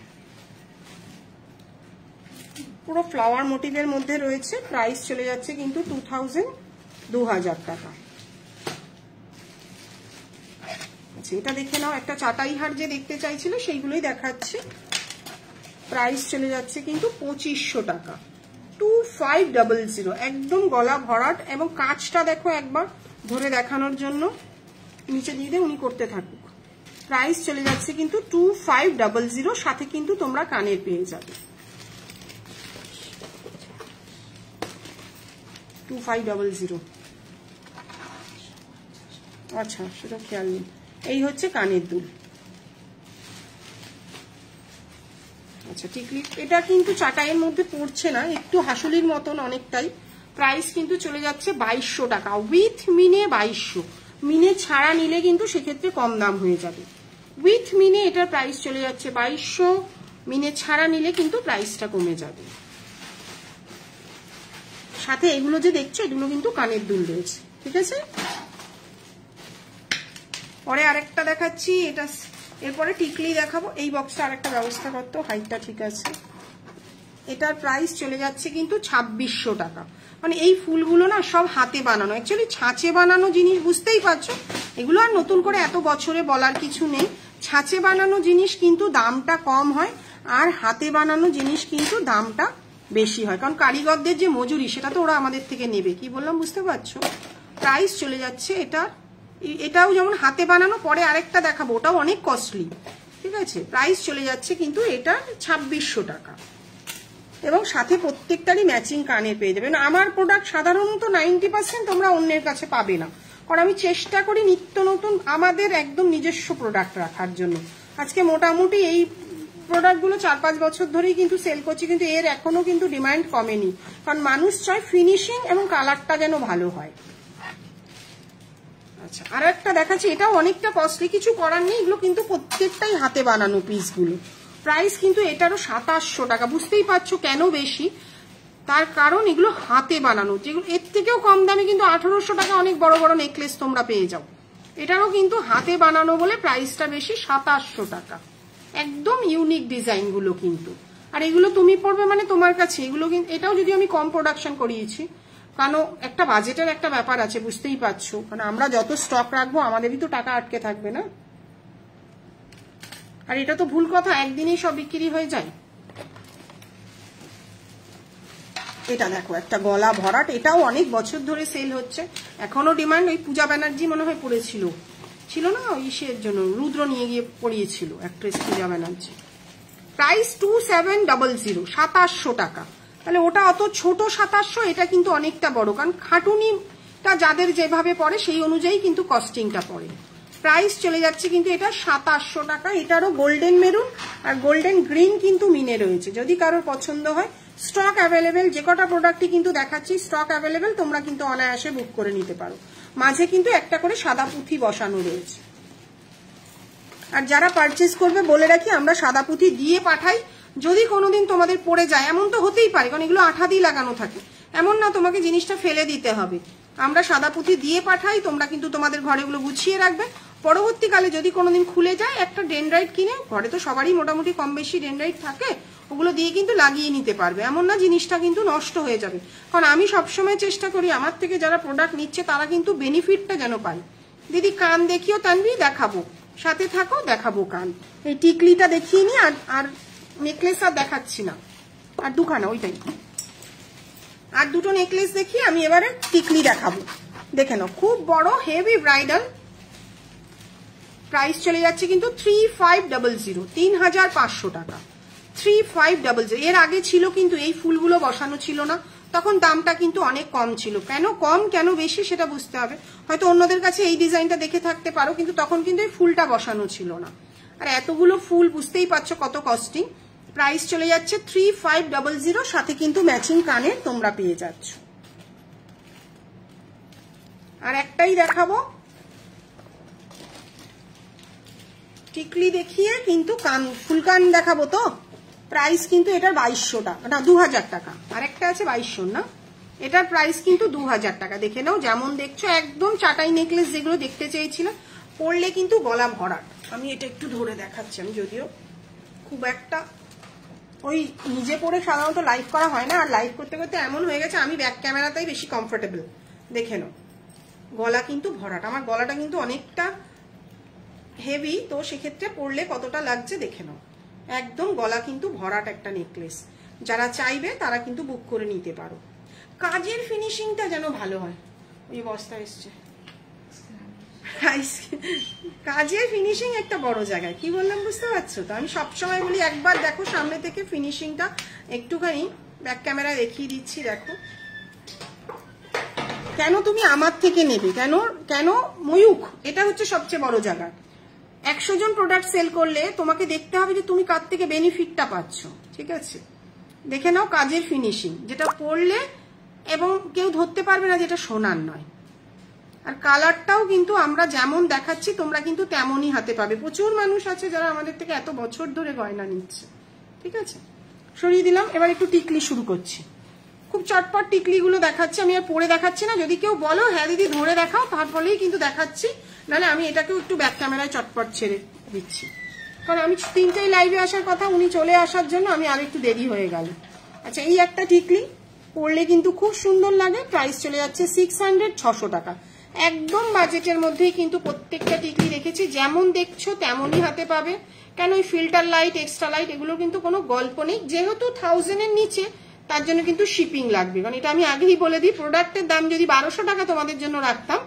পুরো ফ্লাওয়ার মোটিভের মধ্যে রয়েছে, প্রাইস চলে যাচ্ছে কিন্তু 2000 টাকা। আচ্ছা, এটা দেখে নাও, একটা চাটাই হার যে দেখতে চাইছিল সেইগুলোই দেখাচ্ছি। প্রাইস চলে যাচ্ছে কিন্তু 2500 টাকা, 2500, একদম গলা ভরাট। এবং কাঁচটা দেখো একবার ধরে দেখানোর জন্য, নিচে দিয়ে দিয়ে উনি করতে থাকুক। প্রাইস চলে যাচ্ছে কিন্তু 2500, সাথে কিন্তু তোমরা কানের পেয়ে যাবে 2500। আচ্ছা, সেটা খেয়াল নেই। এই হচ্ছে কানের দুল। আচ্ছা, টিকলি এটা কিন্তু চাটাইয়ের মধ্যে পড়ছে না, একটু হাসুলির মতন অনেকটাই। প্রাইস কিন্তু চলে যাচ্ছে 2200 টাকা, উইথ মিনে 2200। মিনে ছাড়া নিলে কিন্তু সেক্ষেত্রে কম দাম হয়ে যাবে। উইথ মিনে এটার প্রাইস চলে যাচ্ছে 2200, মিনে ছাড়া নিলে কিন্তু প্রাইসটা কমে যাবে। সাথে এগুলো যে দেখছো, এগুলো কিন্তু কানের দুল রয়েছে, ঠিক আছে। পরে আরেকটা দেখাচ্ছি, এটা এরপরে টিকলি দেখাবো। এই বক্সটা আরেকটা ব্যবস্থা করতো, হাইটটা ঠিক আছে। এটার প্রাইস চলে যাচ্ছে কিন্তু 2600 টাকা। মানে এই ফুলগুলো না সব হাতে বানানো, অ্যাকচুয়ালি ছাঁচে বানানো জিনিস, বুঝতেই পারছো। এগুলো আর নতুন করে এত বছরে বলার কিছু নেই। ছাঁচে বানানো জিনিস কিন্তু দামটা কম হয়, আর হাতে বানানো জিনিস কিন্তু দামটা বেশি হয়, কারণ কারিগরদের যে মজুরি সেটা তো ওরা আমাদের থেকে নেবে। কি বললাম বুঝতে পারছো। প্রাইস চলে যাচ্ছে এটাও যেমন হাতে বানানো, পরে আরেকটা দেখাবো, ওটাও অনেক কস্টলি, ঠিক আছে। প্রাইস চলে যাচ্ছে কিন্তু এটা 2600 টাকা। এবং সাথে প্রত্যেকটারই ম্যাচিং কানে পেয়ে যাবেন। আমার প্রোডাক্ট সাধারণত 90% তোমরা অন্যের কাছে পাবে না, কারণ আমি চেষ্টা করি নিত্য নতুন আমাদের একদম নিজস্ব প্রোডাক্ট রাখার জন্য। আজকে মোটামুটি এই প্রোডাক্টগুলো 4-5 বছর ধরেই কিন্তু সেল করছি, কিন্তু এর এখনো কিন্তু ডিমান্ড কমেনি, কারণ মানুষ চায় ফিনিশিং এবং কালারটা যেন ভালো হয়। আচ্ছা, আর একটা দেখাচ্ছি, এটাও অনেকটা কস্টলি, কিছু করার নেই, এগুলো কিন্তু প্রত্যেকটাই হাতে বানানো পিসগুলো। প্রাইস কিন্তু এটারও 2700 টাকা। বুঝতেই পারছো কেন বেশি, তার কারণ এগুলো হাতে বানানো। যেগুলো এর থেকেও কম দামে কিন্তু 1800 টাকা অনেক বড় বড় নেকলেস তোমরা পেয়ে যাও। এটারও কিন্তু হাতে বানানো বলে প্রাইসটা বেশি, 2700 টাকা। একদম ইউনিক ডিজাইন গুলো কিন্তু। আর এগুলো তুমি পড়বে মানে তোমার কাছে এগুলো কিন্তু, এটাও যদি আমি কম প্রোডাকশন করিয়েছি, কারণ একটা বাজেটের একটা ব্যাপার আছে, বুঝতেই পারছো। কারণ আমরা যত স্টক রাখবো আমাদেরই তো টাকা আটকে থাকবে না। আর এটা তো ভুল কথা, একদিনেই সব বিক্রি হয়ে যায়। এটা দেখো, একটা গলা ভরাট, এটাও অনেক বছর ধরে সেল হচ্ছে, এখনো ডিমান্ড। ওই পূজা ব্যানার্জি মনে হয় পড়েছিল, ছিল না ওই ইসের জন্য, রুদ্র নিয়ে গিয়ে পড়িয়েছিল অ্যাক্ট্রেস পূজা ব্যানার্জি। প্রাইস 2700, 2700 টাকা। তাহলে ওটা অত ছোট 2700, এটা কিন্তু অনেকটা বড়, কারণ খাটুনিটা যাদের যেভাবে পড়ে সেই অনুযায়ী কিন্তু কস্টিংটা পড়ে। প্রাইস চলে যাচ্ছে কিন্তু এটা 2700 টাকা। এটারও গোল্ডেন মেরুন আর গোল্ডেন গ্রিন কিন্তু মিনে রয়েছে, যদি কারোর পছন্দ হয়। স্টক অ্যাভেলেবেল, যে কটা প্রোডাক্টই কিন্তু দেখাচ্ছি স্টক অ্যাভেলেবেল, তোমরা কিন্তু অনায়াসে বুক করে নিতে পারো। মাঝে কিন্তু একটা করে সাদা পুঁথি বসানো রয়েছে। আর যারা পারচেজ করবে বলে রাখি, আমরা সাদা পুঁথি দিয়ে পাঠাই। যদি কোনোদিন তোমাদের পড়ে যায়, এমন তো হতেই পারে, কারণ এগুলো আঠা দিয়ে লাগানো থাকে, এমন না তোমাকে জিনিসটা ফেলে দিতে হবে। আমরা সাদা পুঁথি দিয়ে পাঠাই, তোমরা কিন্তু তোমাদের ঘরে এগুলো গুছিয়ে রাখবে। পরবর্তীকালে যদি কোনোদিন খুলে যায়, একটা ডেনড্রাইট কিনে, ঘরে তো সবারই মোটামুটি কম বেশি ডেনড্রাইট থাকে, ওগুলো দিয়ে কিন্তু লাগিয়ে নিতে পারবে। এমন না জিনিসটা কিন্তু নষ্ট হয়ে যাবে, কারণ আমি সবসময় চেষ্টা করি আমার থেকে যারা প্রোডাক্ট নিচ্ছে তারা কিন্তু বেনিফিটটা যেন পায়। দিদি কান দেখিও, তানভি দেখাবো, সাথে থাকো, দেখাবো কান। এই টিকলিটা দেখিয়ে নি, আর নেকলেস আর দেখাচ্ছি না, আর দুখানা ওইটাই, আর দুটো নেকলেস দেখিয়ে আমি এবারে টিকলি দেখাবো। দেখে নাও, খুব বড় হেভি ব্রাইডাল। প্রাইস চলে যাচ্ছে কিন্তু 3500, 3500 টাকা, 3500। এর আগে ছিল কিন্তু এই ফুলগুলো বসানো ছিল না, তখন দামটা কিন্তু অনেক কম ছিল। কেন কম কেন বেশি সেটা বুঝতে হবে। হয়তো অন্যদের কাছে এই ডিজাইনটা দেখে থাকতে পারো, কিন্তু তখন কিন্তু এই ফুলটা বসানো ছিল না। আর এতগুলো ফুল বুঝতেই পারছো কত কস্টিং। প্রাইস চলে যাচ্ছে 3500, সাথে কিন্তু ম্যাচিং কানের তোমরা পেয়ে যাচ্ছ। আর একটাই দেখাবো, টিকলি দেখিয়ে কিন্তু কান, ফুলকান দেখাবো তো। প্রাইস কিন্তু এটার 2200 টাকা, না 2000 টাকা। আর একটা আছে 2200 না, এটার প্রাইস কিন্তু 2000 টাকা। দেখে নাও, যেমন দেখছো একদম চাটাই নেকলেস যেগুলো দেখতে চেয়েছিলাম, পরলে কিন্তু গলা ভরাট। আমি এটা একটু ধরে দেখাচ্ছি, আমি যদিও খুব একটা ওই নিজে পরে সাধারণত লাইভ করা হয় না, আর লাইভ করতে করতে এমন হয়ে গেছে আমি ব্যাক ক্যামেরাতেই বেশি কমফোর্টেবল। দেখে নাও গলা কিন্তু ভরাট, আমার গলাটা কিন্তু অনেকটা হেভি, তো সেক্ষেত্রে পরলে কতটা লাগছে দেখে নাও। একদম গলা কিন্তু ভরাট একটা নেকলেস, যারা চাইবে তারা কিন্তু বুক করে নিতে পারো। কাজের ফিনিশিংটা যেন ভালো হয়। ওই বস্তা এসছে, কাজের ফিনিশিং একটা বড় জায়গায়, কি বললাম বুঝতে পারছো তো। আমি সবসময় বলি একবার দেখো সামনে থেকে ফিনিশিংটা, একটুখানি ব্যাক ক্যামেরা দেখিয়ে দিচ্ছি। দেখো কেন তুমি আমার থেকে নেবে, কেন কেন ময়ূখ, এটা হচ্ছে সবচেয়ে বড় জায়গা। 100 জন প্রোডাক্ট সেল করলে তোমাকে দেখতে হবে যে তুমি কার থেকে বেনিফিটটা পাচ্ছ, ঠিক আছে। দেখে নাও কাজের ফিনিশিং, যেটা পরলে এবং কেউ ধরতে পারবে না যেটা সোনার নয়। আর কালারটাও কিন্তু আমরা যেমন দেখাচ্ছি তোমরা কিন্তু তেমনই হাতে পাবে। প্রচুর মানুষ আছে যারা আমাদের থেকে এত বছর ধরে গয়না নিচ্ছে, ঠিক আছে। সরিয়ে দিলাম, এবার একটু টিকলি শুরু করছি। খুব চটপট টিকলিগুলো দেখাচ্ছি, আমি আর পরে দেখাচ্ছি না। যদি কেউ বলো হ্যাঁ দিদি ধরে দেখাও, তারপরেই কিন্তু দেখাচ্ছি, নাহলে আমি এটাকেও একটু ব্যাক ক্যামেরায় চটপট ছেড়ে দিচ্ছি, কারণ আমি 3টেই লাইভে আসার কথা, উনি চলে আসার জন্য আমি আর একটু দেরি হয়ে গেল। আচ্ছা, এই একটা টিকলি পরলে কিন্তু খুব সুন্দর লাগে। প্রাইস চলে যাচ্ছে 600 টাকা। একদম বাজেটের মধ্যেই কিন্তু প্রত্যেকটা টিকলি রেখেছি, যেমন দেখছো তেমনই হাতে পাবে। কেন ওই ফিল্টার লাইট, এক্সট্রা লাইট এগুলো কিন্তু কোনো গল্প নেই। যেহেতু 1000-এর নিচে, তার জন্য কিন্তু শিপিং লাগবে। কারণ এটা আমি আগেই বলে দিই, প্রোডাক্টের দাম যদি 1200 টাকা তোমাদের জন্য রাখতাম,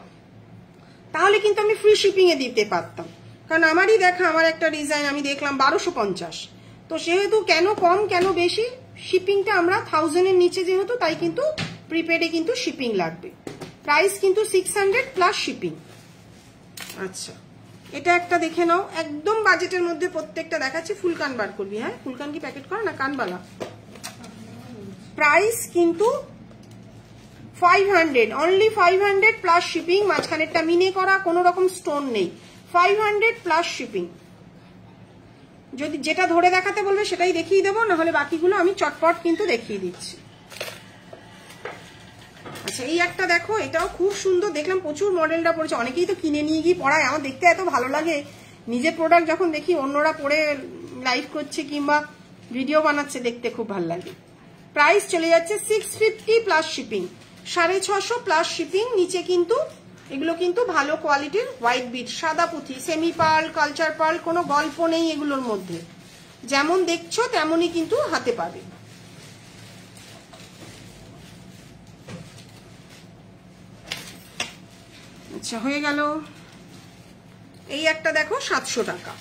তাহলে কিন্তু আমি ফ্রি শিপিং এ দিতে পারতাম। কারণ আমারই দেখা, আমার একটা ডিজাইন আমি দেখলাম 1250। তো সেহেতু কেন কম কেন বেশি, শিপিংটা আমরা 1000-এর নিচে যেহেতু, তাই কিন্তু প্রিপেডে কিন্তু শিপিং লাগবে। প্রাইস কিন্তু 600 প্লাস শিপিং। আচ্ছা, এটা একটা দেখে নাও, একদম বাজেটের মধ্যে প্রত্যেকটা দেখাচ্ছি। ফুলকান বার করবি, হ্যাঁ ফুলকান কি প্যাকেট করা না কানবালা। প্রাইস কিন্তু 500, অনলি 500 প্লাস শিপিং। মাঝখানেরটা মিনে করা, কোনো রকম স্টোন নেই। 500 প্লাস শিপিং। যদি যেটা ধরে দেখাতে বলবে সেটাই দেখিয়ে দেবো, নাহলে বাকিগুলো আমি চটপট কিন্তু দেখিয়ে দিচ্ছি। আচ্ছা, এই একটা দেখো, এটাও খুব সুন্দর। দেখলাম প্রচুর মডেলটা পড়েছে, অনেকেই তো কিনে নিয়ে গিয়ে পড়ায়। আমার দেখতে এত ভালো লাগে, নিজের প্রোডাক্ট যখন দেখি অন্যরা পরে লাইভ করছে কিংবা ভিডিও বানাচ্ছে, দেখতে খুব ভালো লাগে। প্রাইস চলে যাচ্ছে 650 প্লাস শিপিং, 650 প্লাস শিপিং। নিচে কিন্তু এগুলো কিন্তু ভালো কোয়ালিটির হোয়াইট বিট, সাদা পুঁথি, সেমি পার্ল, কালচার পার্ল, কোনো গল্প নেই এগুলোর মধ্যে। যেমন দেখছো তেমনই কিন্তু হাতে পাবে। আচ্ছা, হয়ে গেল। এই একটা দেখো 700 টাকা।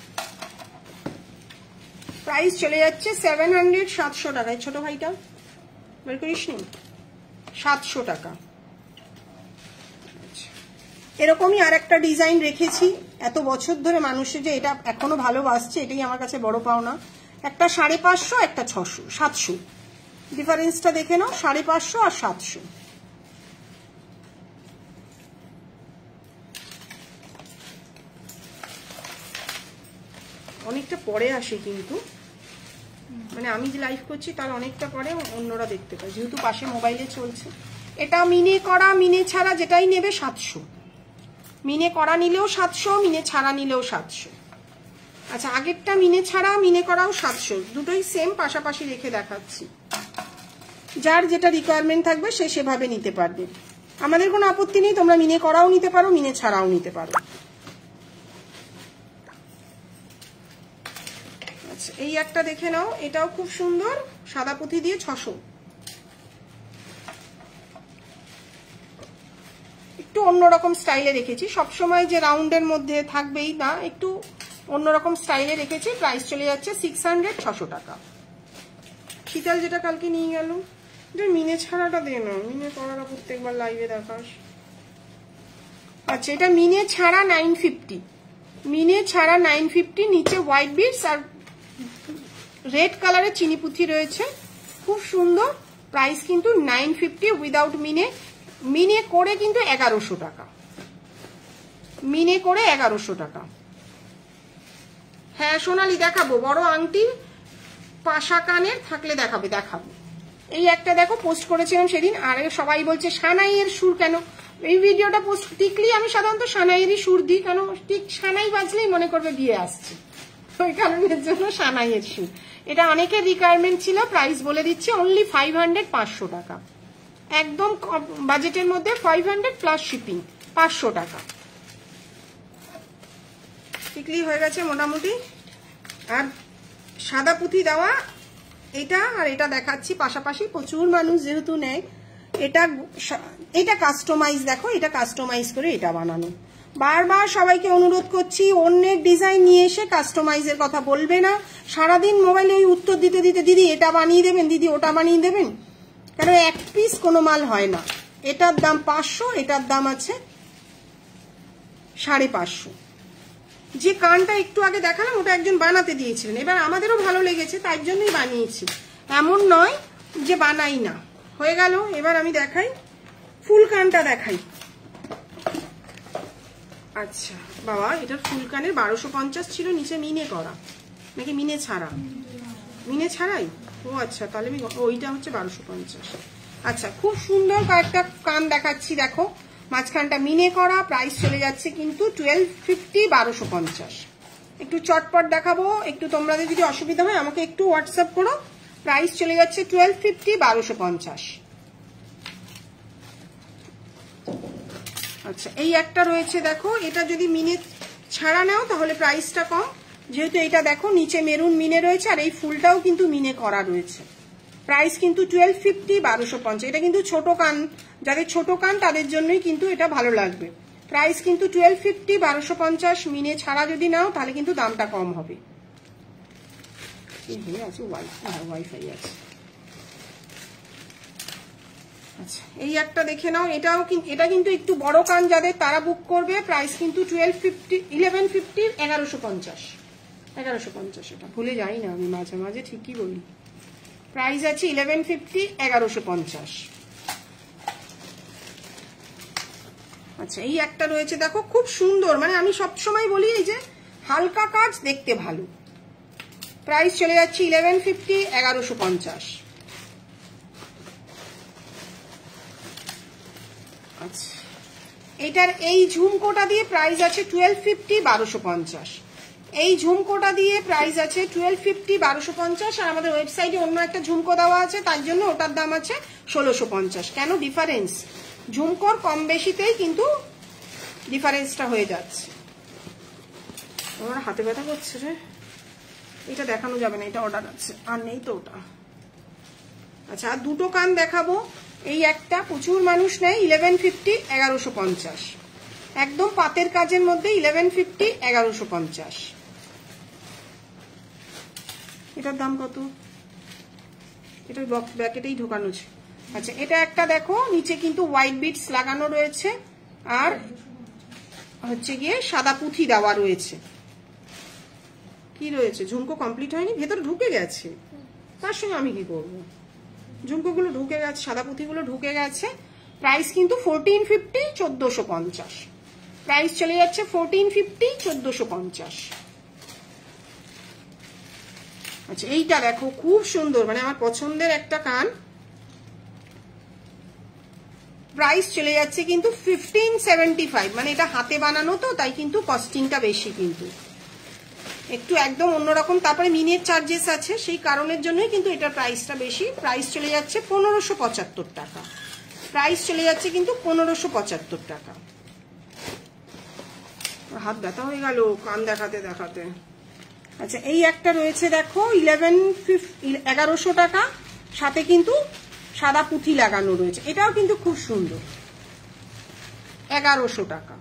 প্রাইস চলে যাচ্ছে 700, 700 টাকায়। ছোট ভাইটা বের করিস নি, 700 টাকা। এরকমই আর একটা ডিজাইন রেখেছি, এত বছর ধরে মানুষের যে এটা এখনো ভালোবাসছে, এটাই আমার কাছে বড় পাওনা। একটা 550, একটা 600, 700। ডিফারেন্সটা দেখে নাও, 550 আর 700। অনেকটা পরে আসে কিন্তু, মানে আমি যে লাইভ করছি তার অনেকটা পরে অন্যরা দেখতে পায়, যেহেতু পাশে মোবাইলে চলছে। এটা মিনে করা, মিনে ছাড়া যেটাই নেবে 700। মিনে করা নিলেও 700, মিনে ছাড়া নিলেও 700। আচ্ছা, আগেরটা মিনে ছাড়া, মিনে করাও 700, দুটোই সেম পাশাপাশি রেখে দেখাচ্ছি। যার যেটা রিকোয়ারমেন্ট থাকবে সে সেভাবে নিতে পারবে, আমাদের কোনো আপত্তি নেই। তোমরা মিনে করাও নিতে পারো, মিনে ছাড়াও নিতে পারো। আচ্ছা, এই একটা দেখে নাও, এটাও খুব সুন্দর, সাদা পুঁথি দিয়ে 600। একটু অন্যরকম স্টাইলে রেখেছি, সবসময় যে রাউন্ডের মধ্যে থাকবেই না, একটু অন্যরকম স্টাইলে রেখেছি। প্রাইস চলে যাচ্ছে 600, 600 টাকা। শীতল যেটা কালকে নিয়ে গেল, মিনে ছাড়াটা দে না, মিনে করাটা প্রত্যেকবার লাইভে দেখাস। আচ্ছা এটা মিনে ছাড়া 950, মিনে ছাড়া 950, নিচে হোয়াইট বিটস আর রেড কালারের চিনি পুঁথি রয়েছে, খুব সুন্দর। প্রাইস কিন্তু 950 উইদাউট মিনে, মিনে করে কিন্তু 1100 টাকা, মিনে করে 1100 টাকা। হ্যাঁ সোনালি দেখাবো, বড় আংটির পাশা কানের থাকলে দেখাবে, দেখাবো। এই একটা দেখো পোস্ট করেছিলাম সেদিন, আর সবাই বলছে সানাইয়ের সুর কেন, এই ভিডিওটা পোস্ট টিকলি আমি সাধারণত সানাইয়েরই সুর দিই, কেন ঠিক সানাই বাজলেই মনে করবে বিয়ে আসছে, ওই কারণের জন্য সানাইয়ের সুর। এটা অনেকের রিকোয়ারমেন্ট ছিল, প্রাইস বলে দিচ্ছি অনলি 500, 500 টাকা, একদম বাজেটের মধ্যে 500 প্লাস শিপিং, 500 টাকা। টিকলি হয়ে গেছে মোটামুটি। আর সাদা পুঁথি দেওয়া এটা আর এটা দেখাচ্ছি পাশাপাশি, প্রচুর মানুষ যেহেতু নেয়। এটা কাস্টমাইজ, দেখো এটা কাস্টমাইজ করে এটা বানানো। বারবার সবাইকে অনুরোধ করছি অন্যের ডিজাইন নিয়ে এসে কাস্টমাইজের কথা বলবে না। সারাদিন মোবাইলে ওই উত্তর দিতে দিতে দিদি এটা বানিয়ে দেবেন, দিদি ওটা বানিয়ে দেবেন, কারণ এক পিস কোনো মাল হয় না। এটার দাম 500, এটার দাম আছে 550। যে কানটা একটু আগে দেখালাম ওটা একজন বানাতে দিয়েছিলেন, এবার আমাদেরও ভালো লেগেছে তাই জন্যই বানিয়েছি, এমন নয় যে বানাই না। হয়ে গেল, এবার আমি দেখাই ফুল কানটা দেখাই। আচ্ছা বাবা, এটার ফুল কানের 1250 ছিল, নিচে মিনে করা নাকি মিনে ছাড়া, মিনে ছাড়াই, ও আচ্ছা তাহলে আমি ওইটা হচ্ছে 1250। আচ্ছা খুব সুন্দর কয়েকটা কান দেখাচ্ছি, দেখো মাঝখানটা মিনে করা, প্রাইস চলে যাচ্ছে কিন্তু 1250, 1250। একটু চটপট দেখাবো, একটু তোমাদের যদি অসুবিধা হয় আমাকে একটু হোয়াটসঅ্যাপ করো। প্রাইস চলে যাচ্ছে 1250, 1250। আচ্ছা এই একটা রয়েছে দেখো, এটা যদি মিনে ছাড়া নাও তাহলে প্রাইসটা কম, যেহেতু এটা দেখো নিচে মেরুন মিনে রয়েছে আর এই ফুলটাও কিন্তু মিনে করা রয়েছে। প্রাইস কিন্তু 1250, 1250। এটা কিন্তু ছোট কান, যাদের ছোট কান তাদের জন্যই কিন্তু এটা ভালো লাগবে। প্রাইস কিন্তু 1250, 1250। মিনে ছাড়া যদি নাও তাহলে কিন্তু দামটা কম হবে। ওয়াইফাই আছে। আচ্ছা এই একটা দেখে নাও, এটাও কিন্তু, এটা কিন্তু একটু বড় কান যাদের তারা বুক করবে। প্রাইস কিন্তু 1250, 1150, 1150, 1150। এটা ভুলে যাই না আমি, মাঝে মাঝে ঠিকই বলি। প্রাইস আছে 1150, 1150। আচ্ছা এই একটা রয়েছে দেখো, খুব সুন্দর, মানে আমি সবসময় বলি এই যে হালকা কাজ দেখতে ভালো। প্রাইস চলে যাচ্ছে 1150, 1150। আচ্ছা এটার এই ঝুমকোটা দিয়ে প্রাইস আছে 1250, 1250। এই ঝুমকোটা দিয়ে প্রাইস আছে 1250, 1250। আর আমাদের ওয়েবসাইটে অন্য একটা ঝুমকো দেওয়া আছে, তার জন্য ওটার দাম আছে 1650। কেন ডিফারেন্স, ঝুমকোর কম বেশিতেই কিন্তু ডিফারেন্সটা হয়ে যাচ্ছে। আমার হাতে ব্যথা করছে রে, এটা দেখানো যাবে না, এটা অর্ডার আছে আর নেই তো ওটা। আচ্ছা আর দুটো কান দেখাবো, এই একটা প্রচুর মানুষ নেয় 1150, 1150। একদম পাতের কাজের মধ্যে 1150, 1150। এটার দাম কত, এটা ব্র্যাকেটেই ঢোকানো আছে। আচ্ছা এটা একটা দেখো, নিচে কিন্তু হোয়াইট বিটস লাগানো রয়েছে আর হচ্ছে গিয়ে সাদা পুঁথি দেওয়া রয়েছে। কি রয়েছে, ঝুমকো কমপ্লিট হয়নি, ভেতরে ঢুকে গেছে, তার সঙ্গে আমি কি করবো, ঝুমকোগুলো ঢুকে গেছে, সাদা পুঁথিগুলো ঢুকে গেছে। প্রাইস কিন্তু 1450, 1450। প্রাইস চলে যাচ্ছে 1450, 1450। আচ্ছা এইটা দেখো খুব সুন্দর, মানে আমার পছন্দের একটা কান। প্রাইস চলে যাচ্ছে কিন্তু 1575, মানে এটা হাতে বানানো তো তাই কিন্তু কস্টিংটা বেশি, কিন্তু একটু একদম অন্যরকম। তারপরে মিনের চার্জেস আছে, সেই কারণের জন্যই কিন্তু এটার প্রাইসটা বেশি। প্রাইস চলে যাচ্ছে 1575 টাকা। প্রাইস চলে যাচ্ছে কিন্তু 1575 টাকা। হাত ব্যথা হয়ে গেল কান দেখাতে দেখাতে। আচ্ছা এই একটা রয়েছে দেখো 1100 টাকা, সাথে কিন্তু সাদা পুঁথি লাগানো রয়েছে, এটাও কিন্তু খুব সুন্দর, 1100 টাকা।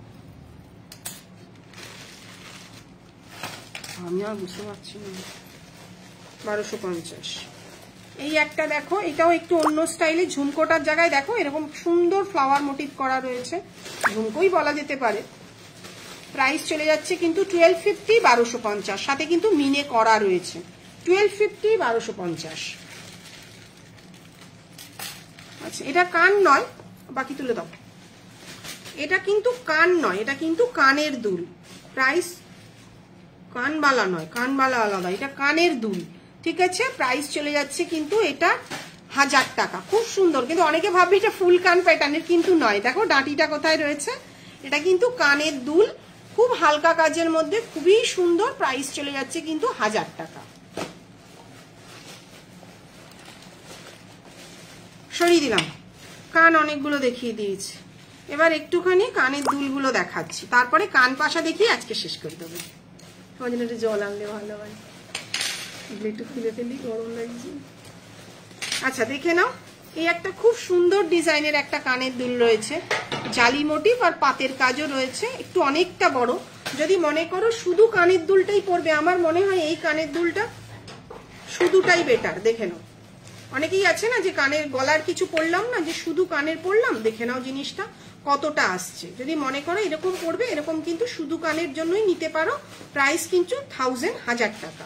আমি আর বুঝতে পারছি না, 1250। এই একটা দেখো, এটাও একটু অন্য স্টাইলে, ঝুমকোটার জায়গায় দেখো এরকম সুন্দর ফ্লাওয়ার মোটিভ করা রয়েছে, ঝুমকোই বলা যেতে পারে। প্রাইস চলে যাচ্ছে কিন্তু 1250, 1250, সাথে কিন্তু মিনে করা রয়েছে। 1250, 1250। আচ্ছা, এটা কান নয়, বাকি তুলে দাও। এটা কিন্তু কান নয়, এটা কিন্তু কানের দুল। প্রাইস কানবালা নয়, কানবালা আলাদা, এটা কানের দুল, ঠিক আছে। প্রাইস চলে যাচ্ছে কিন্তু এটা 1000 টাকা। খুব সুন্দর, কিন্তু অনেকে ভাববে এটা ফুল কান প্যাটার্নের, কিন্তু নয়। দেখো ডাঁটিটা কোথায় রয়েছে, এটা কিন্তু কানের দুল, খুব হালকা কাজের মধ্যে, খুবই সুন্দর। প্রাইস চলে যাচ্ছে কিন্তু 1000 টাকা। সরিয়ে দিলাম, কান অনেকগুলো দেখিয়ে দিয়েছি, এবার একটুখানি কানের দুলগুলো দেখাচ্ছি, তারপরে কান পাশা দেখিয়ে আজকে শেষ করে দেবো। আমার জন্য একটু জল আনলে ভালো হয়, একটু খুলে ফেলি, গরম লাগছে। আচ্ছা দেখে নাও, এই একটা খুব সুন্দর ডিজাইনের একটা কানের দুল রয়েছে, জালি মোটিভ আর পাতের কাজও রয়েছে, একটু অনেকটা বড়। যদি মনে করো শুধু কানের দুলটাই পরবে, আমার মনে হয় এই কানের দুলটা শুধুটাই বেটার। দেখে নাও, অনেকেই আছে না যে কানের গলার কিছু পরলাম না, যে শুধু কানের পরলাম, দেখে নাও জিনিসটা কতটা আসছে। যদি মনে করো এরকম পরবে, এরকম কিন্তু শুধু কানের জন্যই নিতে পারো। প্রাইস কিন্তু 1000 টাকা,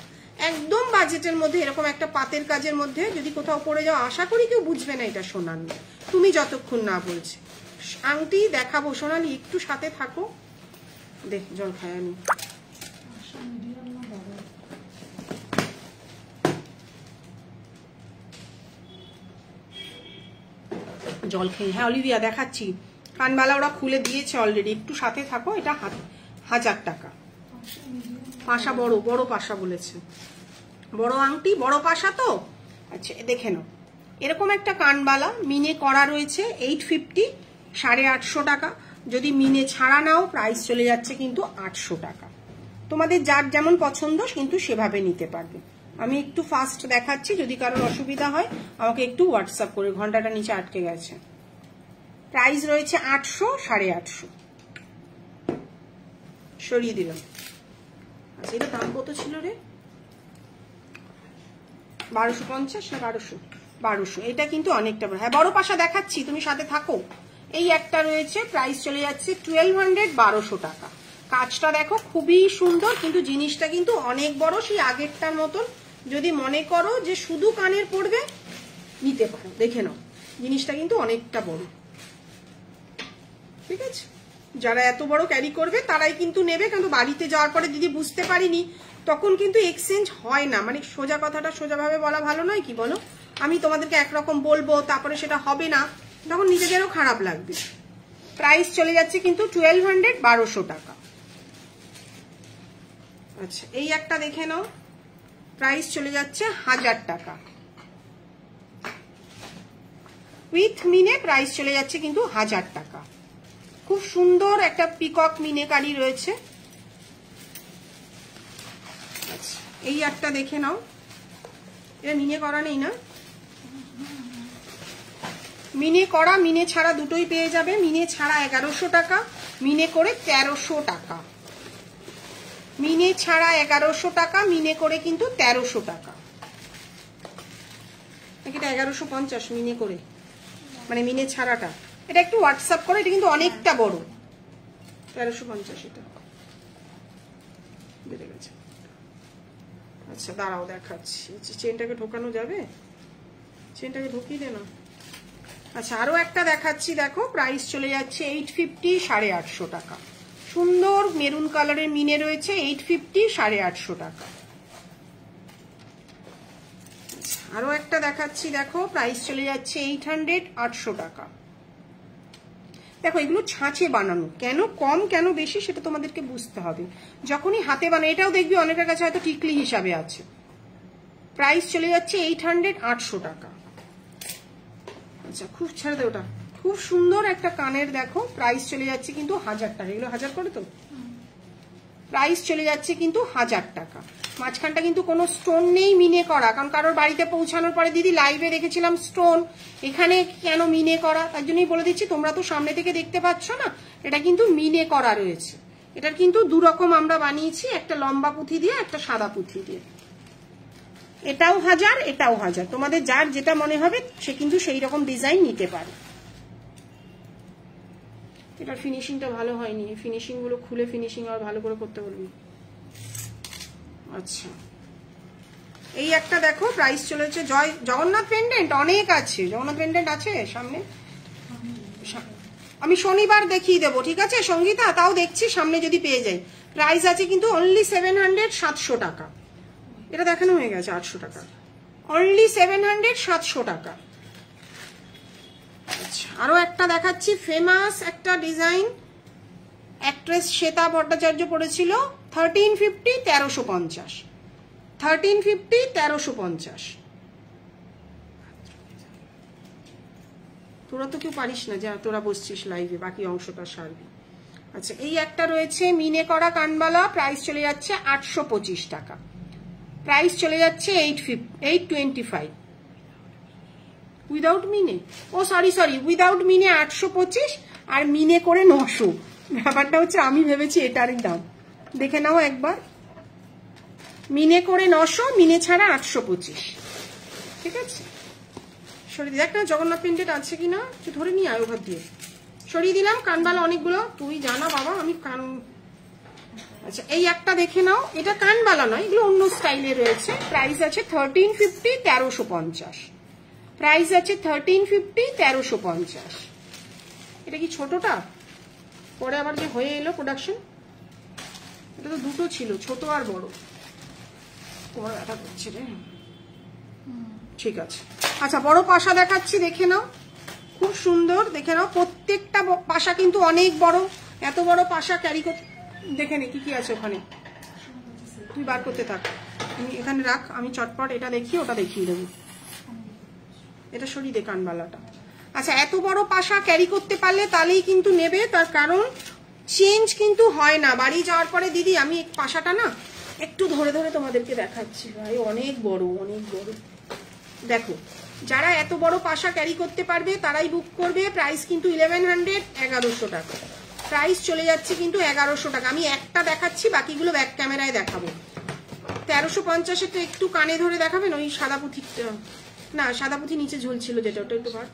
একদম বাজেটের মধ্যে। এরকম একটা পাতের কাজের মধ্যে যদি কোথাও পরে যাও, আশা করি কেউ বুঝবে না এটা সোনার না, তুমি যতক্ষণ না বলছে। আংটি দেখাবো সোনালি, একটু সাথে থাকো। দেখ জল খায় আমি, জল খেয়ে। হ্যাঁ অলিভিয়া দেখাচ্ছি, কানবালা ওরা খুলে দিয়েছে অলরেডি, একটু সাথে থাকো। এটা 1000 টাকা। পাশা বড়, বড় পাশা বলেছে, বড় আংটি বড় পাশা তো। আচ্ছা দেখে নাও, এরকম একটা কানবালা মিনে করা রয়েছে, 850, 850 টাকা। যদি মিনে ছাড়া নাও, প্রাইস চলে যাচ্ছে কিন্তু 800 টাকা। তোমাদের যার যেমন পছন্দ কিন্তু সেভাবে নিতে পারবে। আমি একটু ফাস্ট দেখাচ্ছি, যদি কারোর অসুবিধা হয় আমাকে একটু হোয়াটসঅ্যাপ করে, ঘন্টাটা নিচে আটকে গেছে। প্রাইস রয়েছে 800, 850। সরিয়ে দিলাম। আচ্ছা এটা দাম কত ছিল রে? 1250 না 1200? 1200। এটা কিন্তু অনেকটা বড়। হ্যাঁ বড় পাশা দেখাচ্ছি, তুমি সাথে থাকো। এই একটা রয়েছে, প্রাইস চলে যাচ্ছে 1200, 1200 টাকা। কাজটা দেখো খুবই সুন্দর, কিন্তু জিনিসটা কিন্তু অনেক বড়, সেই আগেরটার মতন। যদি মনে করো যে শুধু কানের পড়বে, নিতে পারো। দেখে নাও জিনিসটা কিন্তু অনেকটা বড়, ঠিক আছে। যারা এত বড় ক্যারি করবে তারাই কিন্তু নেবে, কিন্তু বাড়িতে যাওয়ার পরে দিদি বুঝতে পারিনি, তখন কিন্তু এক্সচেঞ্জ হয় না। মানে সোজা কথাটা সোজাভাবে বলা ভালো নয় কি বলো? আমি তোমাদেরকে একরকম বলবো, তারপরে সেটা হবে না, তখন নিজেদেরও খারাপ লাগবে। প্রাইস চলে যাচ্ছে কিন্তু 1200, 1200 টাকা। আচ্ছা এই একটা দেখে নাও, প্রাইস চলে যাচ্ছে 1000 টাকা। উইথ মিনে প্রাইস চলে যাচ্ছে কিন্তু 1000 টাকা। খুব সুন্দর একটা পিকক মিনেকারি রয়েছে। আচ্ছা এই একটা দেখে নাও, এটা মিনে করা নেই না? মিনে করা মিনে ছাড়া দুটোই পেয়ে যাবে। মিনে ছাড়া 1100 টাকা, মিনে করে 1300 টাকা। মিনে ছাড়া 1100 টাকা, মিনে করে কিন্তু 1300 টাকা। এটা 1150 মিনে করে, মানে মিনে ছাড়াটা। এটা একটু হোয়াটসঅ্যাপ করো, এটা কিন্তু অনেকটা বড়। 1350 এটা বেড়ে গেছে। আচ্ছা দাঁড়াও দেখাচ্ছি, চেনটাকে ঢোকানো যাবে? চেনটাকে ঢুকিয়ে দে না। আচ্ছা আরো একটা দেখাচ্ছি, দেখো প্রাইস চলে যাচ্ছে 850, 850 টাকা। সুন্দর মেরুন কালারের মিনে রয়েছে, 850, 850 টাকা। আরো একটা দেখাচ্ছি, দেখো প্রাইস চলে যাচ্ছে 800, 800 টাকা। দেখো এগুলো ছাঁচে বানানো, কেন কম কেন বেশি সেটা তোমাদেরকে বুঝতে হবে। যখনই হাতে বানায়, এটাও দেখবি অনেকের কাছে হয়তো টিকলি হিসাবে আছে। প্রাইস চলে যাচ্ছে 800, 800 টাকা। আচ্ছা খুব ছেড়ে দে ওটা, খুব সুন্দর একটা কানের দেখো, প্রাইস চলে যাচ্ছে কিন্তু 1000 টাকা। এগুলো 1000 করে তো? প্রাইস চলে যাচ্ছে কিন্তু 1000 টাকা। মাঝখানটা কিন্তু কোনো স্টোন নেই মিনে করা, কারণ কারোর বাড়িতে পৌঁছানোর পরে দিদি লাইভে দেখেছিলাম স্টোন, এখানে কেন মিনে করা, তার জন্যই বলে দিচ্ছি। তোমরা তো সামনে থেকে দেখতে পাচ্ছ না, এটা কিন্তু মিনে করা রয়েছে। এটার কিন্তু দু রকম আমরা বানিয়েছি, একটা লম্বা পুঁথি দিয়ে, একটা সাদা পুঁথি দিয়ে। এটাও 1000, এটাও 1000, তোমাদের যার যেটা মনে হবে সে কিন্তু সেই রকম ডিজাইন নিতে পারে। এটার ফিনিশিংটা ভালো হয়নি, ফিনিশিং গুলো খুলে ফিনিশিং আর ভালো করে করতে বলবি। আচ্ছা, এই একটা দেখো, প্রাইস চলেছে জগন্নাথ পেন্ডেন্ট অনেক আছে, জগন্নাথ পেন্ডেন্ট আছে সামনে, আমি শনিবার দেখিয়ে দেবো, ঠিক আছে সঙ্গীতা, তাও দেখছি সামনে যদি পেয়ে যাই। প্রাইস আছে কিন্তু অনলি 700, 700 টাকা। এটা দেখানো হয়ে গেছে 800 টাকা, অনলি 700, 700 টাকা। আচ্ছা, আরো একটা দেখাচ্ছি, ফেমাস একটা ডিজাইন, অ্যাক্ট্রেস শ্বেতা ভট্টাচার্য পড়েছিল, 1350, 1350, 1350, 1350। তোরা তো কেউ পারিস না, যা তোরা বসছিস লাইভে, বাকি অংশটা সারবি। আচ্ছা, এই একটা রয়েছে মিনে করা কানবালা, প্রাইস চলে যাচ্ছে 825 টাকা, প্রাইস চলে যাচ্ছে 825 উইদাউট মিনে। ও সরি, উইদাউট মিনে 825 আর মিনে করে 900। ব্যাপারটা হচ্ছে আমি ভেবেছি এটারই দাম, দেখে নাও একবার, মিনে করে 900, মিনে ছাড়া 825, ঠিক আছে। সরিয়ে দেখ না জগন্নাথ প্রিন্টেড আছে কিনা, ধরে নিয়ে আয় ওভার দিয়ে, সরিয়ে দিলাম। কানবালা অনেকগুলো, তুই জানা বাবা আমি কান। আচ্ছা, এই একটা দেখে নাও, এটা কানবালা নয়, এগুলো অন্য স্টাইলে রয়েছে। প্রাইস আছে 1350, 1350, প্রাইস আছে 1350, 1350। এটা কি ছোটটা, পরে আবার যে হয়ে এলো প্রোডাকশন, এটা তো দুটো ছিল, ছোট আর বড়, তোমার ব্যথা করছে রে, ঠিক আছে। আচ্ছা, বড় পাশা দেখাচ্ছি, দেখে নাও, খুব সুন্দর, দেখে নাও, প্রত্যেকটা পাশা কিন্তু অনেক বড়। এত বড় পাশা ক্যারি করতে, দেখে নে কি কি আছে ওখানে, তুই বার করতে থাক, আমি এখানে রাখ, আমি চটপট এটা দেখি, ওটা দেখিয়ে দেবো। এটা সরিয়ে দে কানবালাটা। আচ্ছা, এত বড় পাশা ক্যারি করতে পারলে তাহলেই কিন্তু নেবে, তার কারণ চেঞ্জ কিন্তু হয় না বাড়ি যাওয়ার পরে। দিদি আমি পাশাটা না একটু ধরে ধরে তোমাদেরকে দেখাচ্ছি, ভাই অনেক বড়, অনেক বড়। দেখো, যারা এত বড় পাশা ক্যারি করতে পারবে তারাই বুক করবে। প্রাইস কিন্তু 1100, 1100 টাকা, প্রাইস চলে যাচ্ছে কিন্তু 1100 টাকা। আমি একটা দেখাচ্ছি, বাকিগুলো ব্যাক ক্যামেরায় দেখাবো। 1350-এরটা একটু কানে ধরে দেখাবেন, ওই সাদা পুঁথিটা না, সাদা পুঁথি নিচে ঝুলছিল যেটা, ওটা একটু ভার।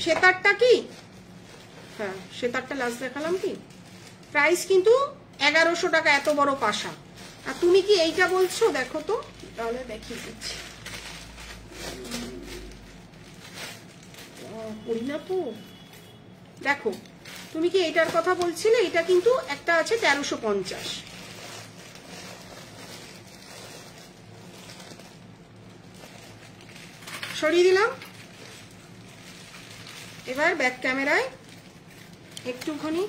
সেতারটা কি, হ্যাঁ সেতারটা লাস্ট দেখালাম কি। প্রাইস কিন্তু 1100 টাকা, এত বড় পাশা। আর তুমি কি এইটা বলছো, দেখো তো, তাহলে দেখিয়ে দিচ্ছি। দেখো, তুমি কি এটার কথা বলছিলে, এটা কিন্তু একটা আছে 1350। সরিয়ে দিলাম। এবার ব্যাক ক্যামেরায় একটুখানি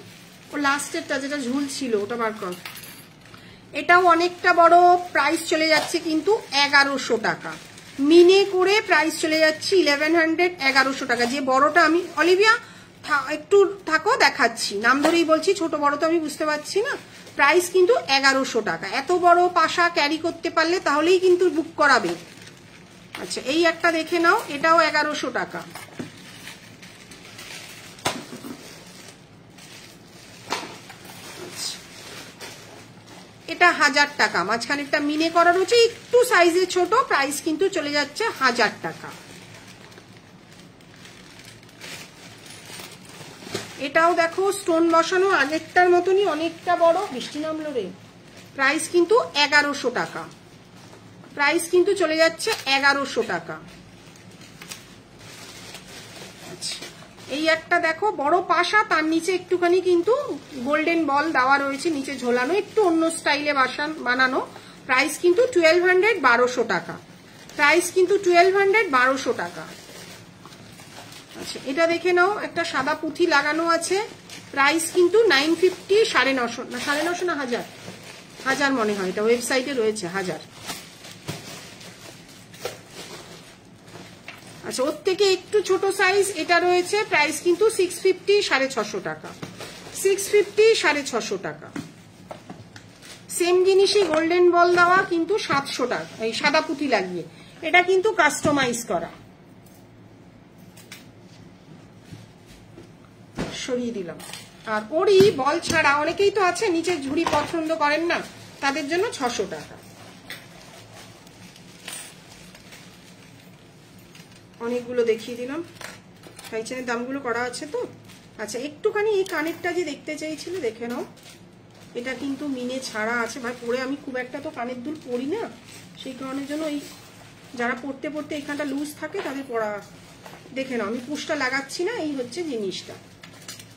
ও লাস্টেরটা যেটা ঝুল ছিল ওটা বার কর। এটাও অনেকটা বড়, প্রাইস চলে যাচ্ছে কিন্তু 1100 টাকা, মিনে করে প্রাইস চলে যাচ্ছে 1100, 1100 টাকা। যে বড়টা আমি, অলিভিয়া একটু থাকো দেখাচ্ছি, নাম ধরেই বলছি, ছোট বড় তো আমি বুঝতে পারছি না। প্রাইস কিন্তু 1100 টাকা, এত বড় পাশা ক্যারি করতে পারলে তাহলেই কিন্তু বুক করাবে। আচ্ছা, এই একটা দেখে নাও, এটাও 1100 টাকা। এটা 1000 টাকা, মাঝখানেরটা মিনে করা রয়েছে, একটু সাইজে ছোট, প্রাইস কিন্তু চলে যাচ্ছে 1000 টাকা। এটাও দেখো স্টোন বসানো, আগেরটার মতনই অনেকটা বড়, বৃষ্টি নামলো রে। প্রাইস কিন্তু 1100 টাকা, প্রাইস কিন্তু চলে যাচ্ছে 1100 টাকা। আচ্ছা, এই একটা দেখো বড় পাশা, তার নিচে একটুখানি কিন্তু গোল্ডেন বল দেওয়া রয়েছে, নিচে ঝোলানো, একটু অন্য স্টাইলে বানানো। প্রাইস কিন্তু 1200, 1200 টাকা, প্রাইস কিন্তু 1200, 1200 টাকা। আচ্ছা, এটা দেখে নাও, একটা সাদা পুঁথি লাগানো আছে, প্রাইস কিন্তু 950, 950 না, 950 না 1000, 1000 মনে হয়, এটা ওয়েবসাইটে রয়েছে 1000। আচ্ছা, ওর থেকে একটু ছোট সাইজ এটা রয়েছে, প্রাইস কিন্তু 650, 650 টাকা, 650, 650 টাকা। সেম জিনিসই গোল্ডেন বল দেওয়া, কিন্তু 700 টাকা, এই সাদা পুঁথি লাগিয়ে। এটা কিন্তু কাস্টমাইজ করা। সরিয়ে দিলাম। আর ওরই বল ছাড়া অনেকেই তো আছে নিচে ঝুড়ি পছন্দ করেন না, তাদের জন্য 600 টাকা। অনেকগুলো দেখিয়ে দিলাম, টাই চেনের দামগুলো করা আছে তো। আচ্ছা একটুখানি এই কানেরটা যে দেখতে চাইছিলে দেখে নাও, এটা কিন্তু মিনে ছাড়া আছে ভাই, পরে আমি খুব একটা তো কানের দুল পরি না, সেই কারণের জন্য এই যারা পড়তে পড়তে এখানটা লুজ থাকে তাদের পরা। দেখে নাও আমি পুশটা লাগাচ্ছি না, এই হচ্ছে জিনিসটা।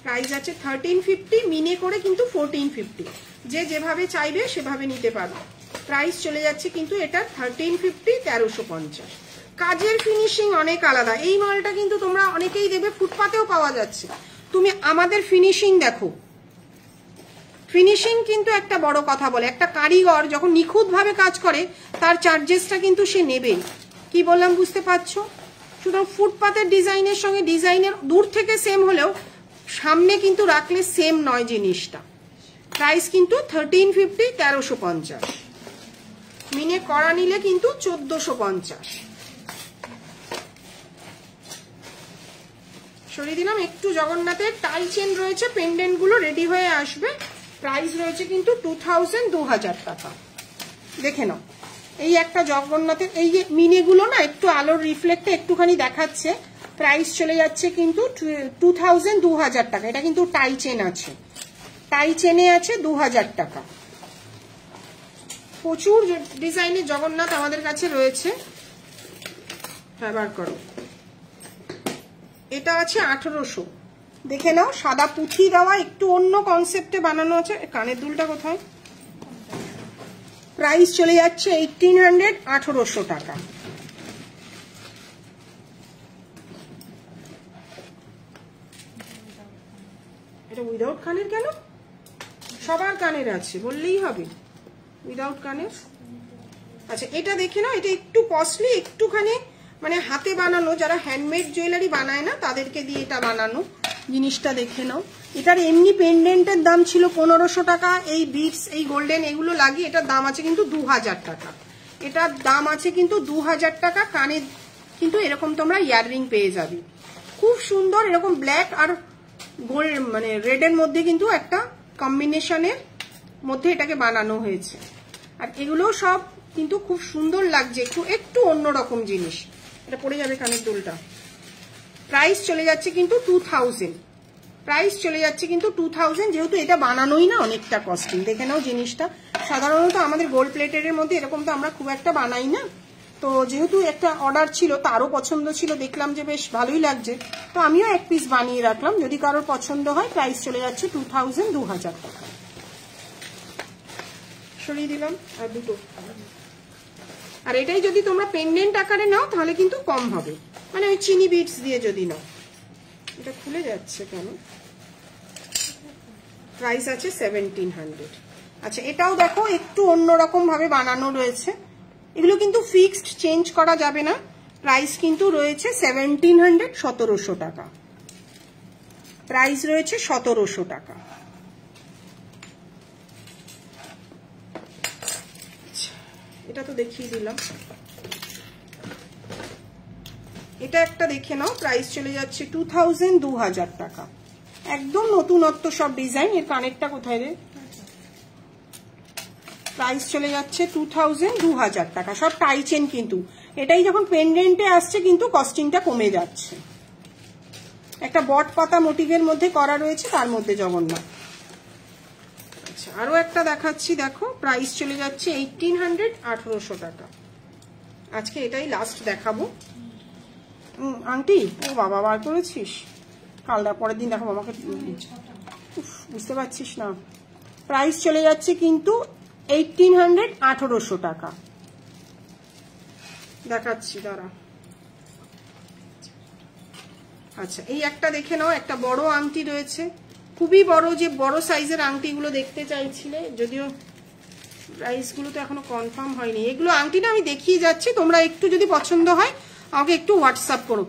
প্রাইস আছে 1350, মিনে করে কিন্তু 1450, যে যেভাবে চাইবে সেভাবে নিতে পারবে। প্রাইস চলে যাচ্ছে কিন্তু এটা 1350, 1350। কাজের ফিনিশিং অনেক আলাদা। এই মালটা কিন্তু তোমরা অনেকেই দেবে ফুটপাতেও পাওয়া যাচ্ছে, তুমি আমাদের ফিনিশিং দেখো। ফিনিশিং কিন্তু একটা বড় কথা বলে, একটা কারিগর যখন নিখুঁতভাবে কাজ করে তার চার্জেসটা কিন্তু সে নেবেই। কি বললাম বুঝতে পারছো? সুতরাং ফুটপাতের ডিজাইনের সঙ্গে ডিজাইনের দূর থেকে সেম হলেও সামনে কিন্তু রাখলে সেম নয় জিনিসটা। প্রাইস কিন্তু 1350, 1350। মিনে করা নিলে কিন্তু 1450। সরিয়ে দিলাম। একটু জগন্নাথের টাই চেন রয়েছে, পেন্ডেন্ট গুলো রেডি হয়ে আসবে। প্রাইস রয়েছে কিন্তু 2000 টাকা। দেখে নাও, এই একটা জগন্নাথের এই যে মিনে গুলো না একটু আলোর রিফ্লেক্টে একটুখানি দেখাচ্ছে। প্রাইস চলে যাচ্ছে কিন্তু 2000 টাকা। এটা কিন্তু টাই চেন আছে, টাই চেনে আছে 2000 টাকা। প্রচুর ডিজাইনের জগন্নাথ আমাদের কাছে রয়েছে। হ্যাঁ বার করো। এটা আছে 1800, দেখে নাও, সাদা পুঁথি দেওয়া, একটু অন্য কনসেপ্টে বানানো আছে। কানের দুলটা কোথায়? প্রাইস চলে যাচ্ছে 1800, 1800 টাকা। এটা উইদাউট কানের কেন? সবার কানের আছে বললেই হবে, উইদাউট কানের। আচ্ছা এটা দেখে নাও, এটা একটু কস্টলি, একটুখানি মানে হাতে বানানো, যারা হ্যান্ডমেড জুয়েলারি বানায় না তাদেরকে দিয়ে এটা বানানো। জিনিসটা দেখে নাও। এটার এমনি পেন্ডেন্টের দাম ছিল 1500 টাকা। এই বিটস, এই গোল্ডেন এগুলো লাগিয়ে এটার দাম আছে কিন্তু 2000 টাকা। এটার দাম আছে কিন্তু 2000 টাকা। কানে কিন্তু এরকম তোমরা ইয়াররিং পেয়ে যাবে, খুব সুন্দর। এরকম ব্ল্যাক আর গোল্ড মানে রেডের মধ্যে কিন্তু একটা কম্বিনেশনের মধ্যে এটাকে বানানো হয়েছে। আর এগুলো সব কিন্তু খুব সুন্দর লাগছে, একটু একটু অন্যরকম জিনিস। এটা পড়ে যাবে কানের দুলটা। প্রাইস চলে যাচ্ছে কিন্তু 2000। প্রাইস চলে যাচ্ছে কিন্তু 2000, যেহেতু এটা বানানোই না অনেকটা কস্টিং। দেখে নাও জিনিসটা। সাধারণত আমাদের গোল্ড প্লেটের মধ্যে এরকম তো আমরা খুব একটা বানাই না, তো যেহেতু একটা অর্ডার ছিল, তারও পছন্দ ছিল, দেখলাম যে বেশ ভালোই লাগছে, তো আমিও এক পিস বানিয়ে রাখলাম। যদি কারোর পছন্দ হয়, প্রাইস চলে যাচ্ছে 2000 টাকা। সরিয়ে দিলাম। আর দুটো, আর এটাই যদি তোমরা পেন্ডেন্ট আকারে নাও তাহলে কিন্তু কম হবে, মানে ওই চিনি বিটস দিয়ে যদি নাও। এটা খুলে যাচ্ছে কেন? প্রাইস আছে 1700। আচ্ছা এটাও দেখো একটু অন্যরকম ভাবে বানানো রয়েছে। এগুলো কিন্তু ফিক্সড, চেঞ্জ করা যাবে না। প্রাইস কিন্তু রয়েছে 1700, 1700 টাকা। প্রাইস রয়েছে 1700 টাকা। এটা তো দেখিয়ে দিলাম। এটা একটা দেখে নাও, প্রাইস চলে যাচ্ছে 2000, 2000 টাকা। একদম নতুনত্ব সব ডিজাইন। এর কানেরটা কোথায় রে? প্রাইস চলে যাচ্ছে 2000, 2000 টাকা। সব টাই চেন কিন্তু। এটাই যখন পেন্ডেন্টে আসছে কিন্তু কস্টিংটা কমে যাচ্ছে। একটা বট পাতা মোটিভের মধ্যে করা রয়েছে, তার মধ্যে জগন্নাথ। আচ্ছা আরো একটা দেখাচ্ছি, দেখো প্রাইস চলে যাচ্ছে 1800, 1800 টাকা। আজকে এটাই লাস্ট দেখাবো। আন্টি ও বাবা বার করেছিস? কালটা পরের দিন দেখাবো আমাকে, বুঝতে পারছিস না। প্রাইস চলে যাচ্ছে কিন্তু 1800, 1800 টাকা। দেখাচ্ছি দাঁড়া। আচ্ছা এই একটা দেখে নাও, একটা বড় আংটি রয়েছে, খুবই বড়, যে বড় সাইজের আংটিগুলো দেখতে চাইছিলে, যদিও প্রাইসগুলো তো এখনো কনফার্ম হয়নি। এগুলো আংটিটা আমি দেখিয়ে যাচ্ছি, তোমরা একটু যদি পছন্দ হয় আমাকে একটু হোয়াটসঅ্যাপ করো।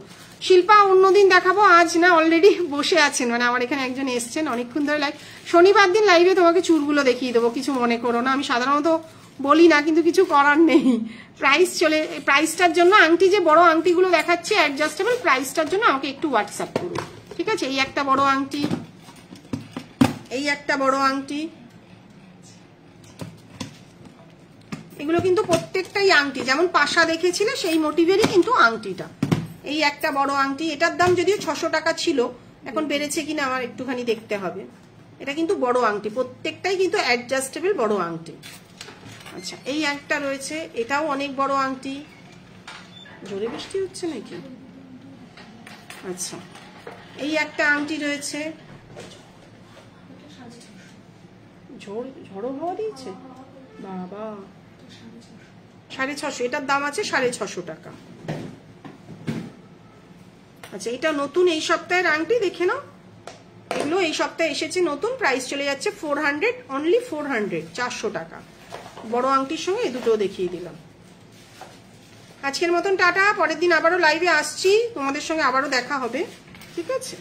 শিল্পা অন্যদিন দেখাবো, আজ না, অলরেডি বসে আছেন, মানে আমার এখানে একজন এসছেন অনেকক্ষণ ধরে লাইভ। শনিবার দিন লাইভে তোমাকে চুলগুলো দেখিয়ে দেবো, কিছু মনে করো না। আমি সাধারণত বলি না, কিন্তু কিছু করার নেই। প্রাইসটার জন্য আংটি, যে বড় আংটিগুলো দেখাচ্ছি অ্যাডজাস্টেবল, প্রাইসটার জন্য আমাকে একটু হোয়াটসঅ্যাপ করো, ঠিক আছে? এই একটা বড় আংটি, এই একটা বড় আংটি, এগুলো কিন্তু প্রত্যেকটাই আংটি, যেমন পাশা দেখেছিলে সেই মোটিভেরই কিন্তু আংটিটা। এই একটা বড় আংটি, এটার দাম যদিও 600 টাকা ছিল, এখন বেড়েছে কিনা আমার একটুখানি দেখতে হবে। এটা কিন্তু বড় আংটি, প্রত্যেকটাই কিন্তু অ্যাডজাস্টেবল বড় আংটি। আচ্ছা, এই একটা রয়েছে, এটাও অনেক বড় আংটি। জোরে বৃষ্টি হচ্ছে নাকি? আচ্ছা, এই একটা আংটি রয়েছে, ঝড়ো হাওয়া দিয়েছে বাবা। 650, এটার দাম আছে 650 টাকা। আচ্ছা, এটা নতুন এই সপ্তাহের আংটি, দেখে নাও, এগুলো এই সপ্তাহে এসেছে নতুন, প্রাইস চলে যাচ্ছে 400, অনলি 400, 400 টাকা। বড় আংটির সঙ্গে এই দুটো দেখিয়ে দিলাম। আজকের মতন টাটা, পরের দিন আবারও লাইভে আসছি, তোমাদের সঙ্গে আবারও দেখা হবে, ঠিক আছে।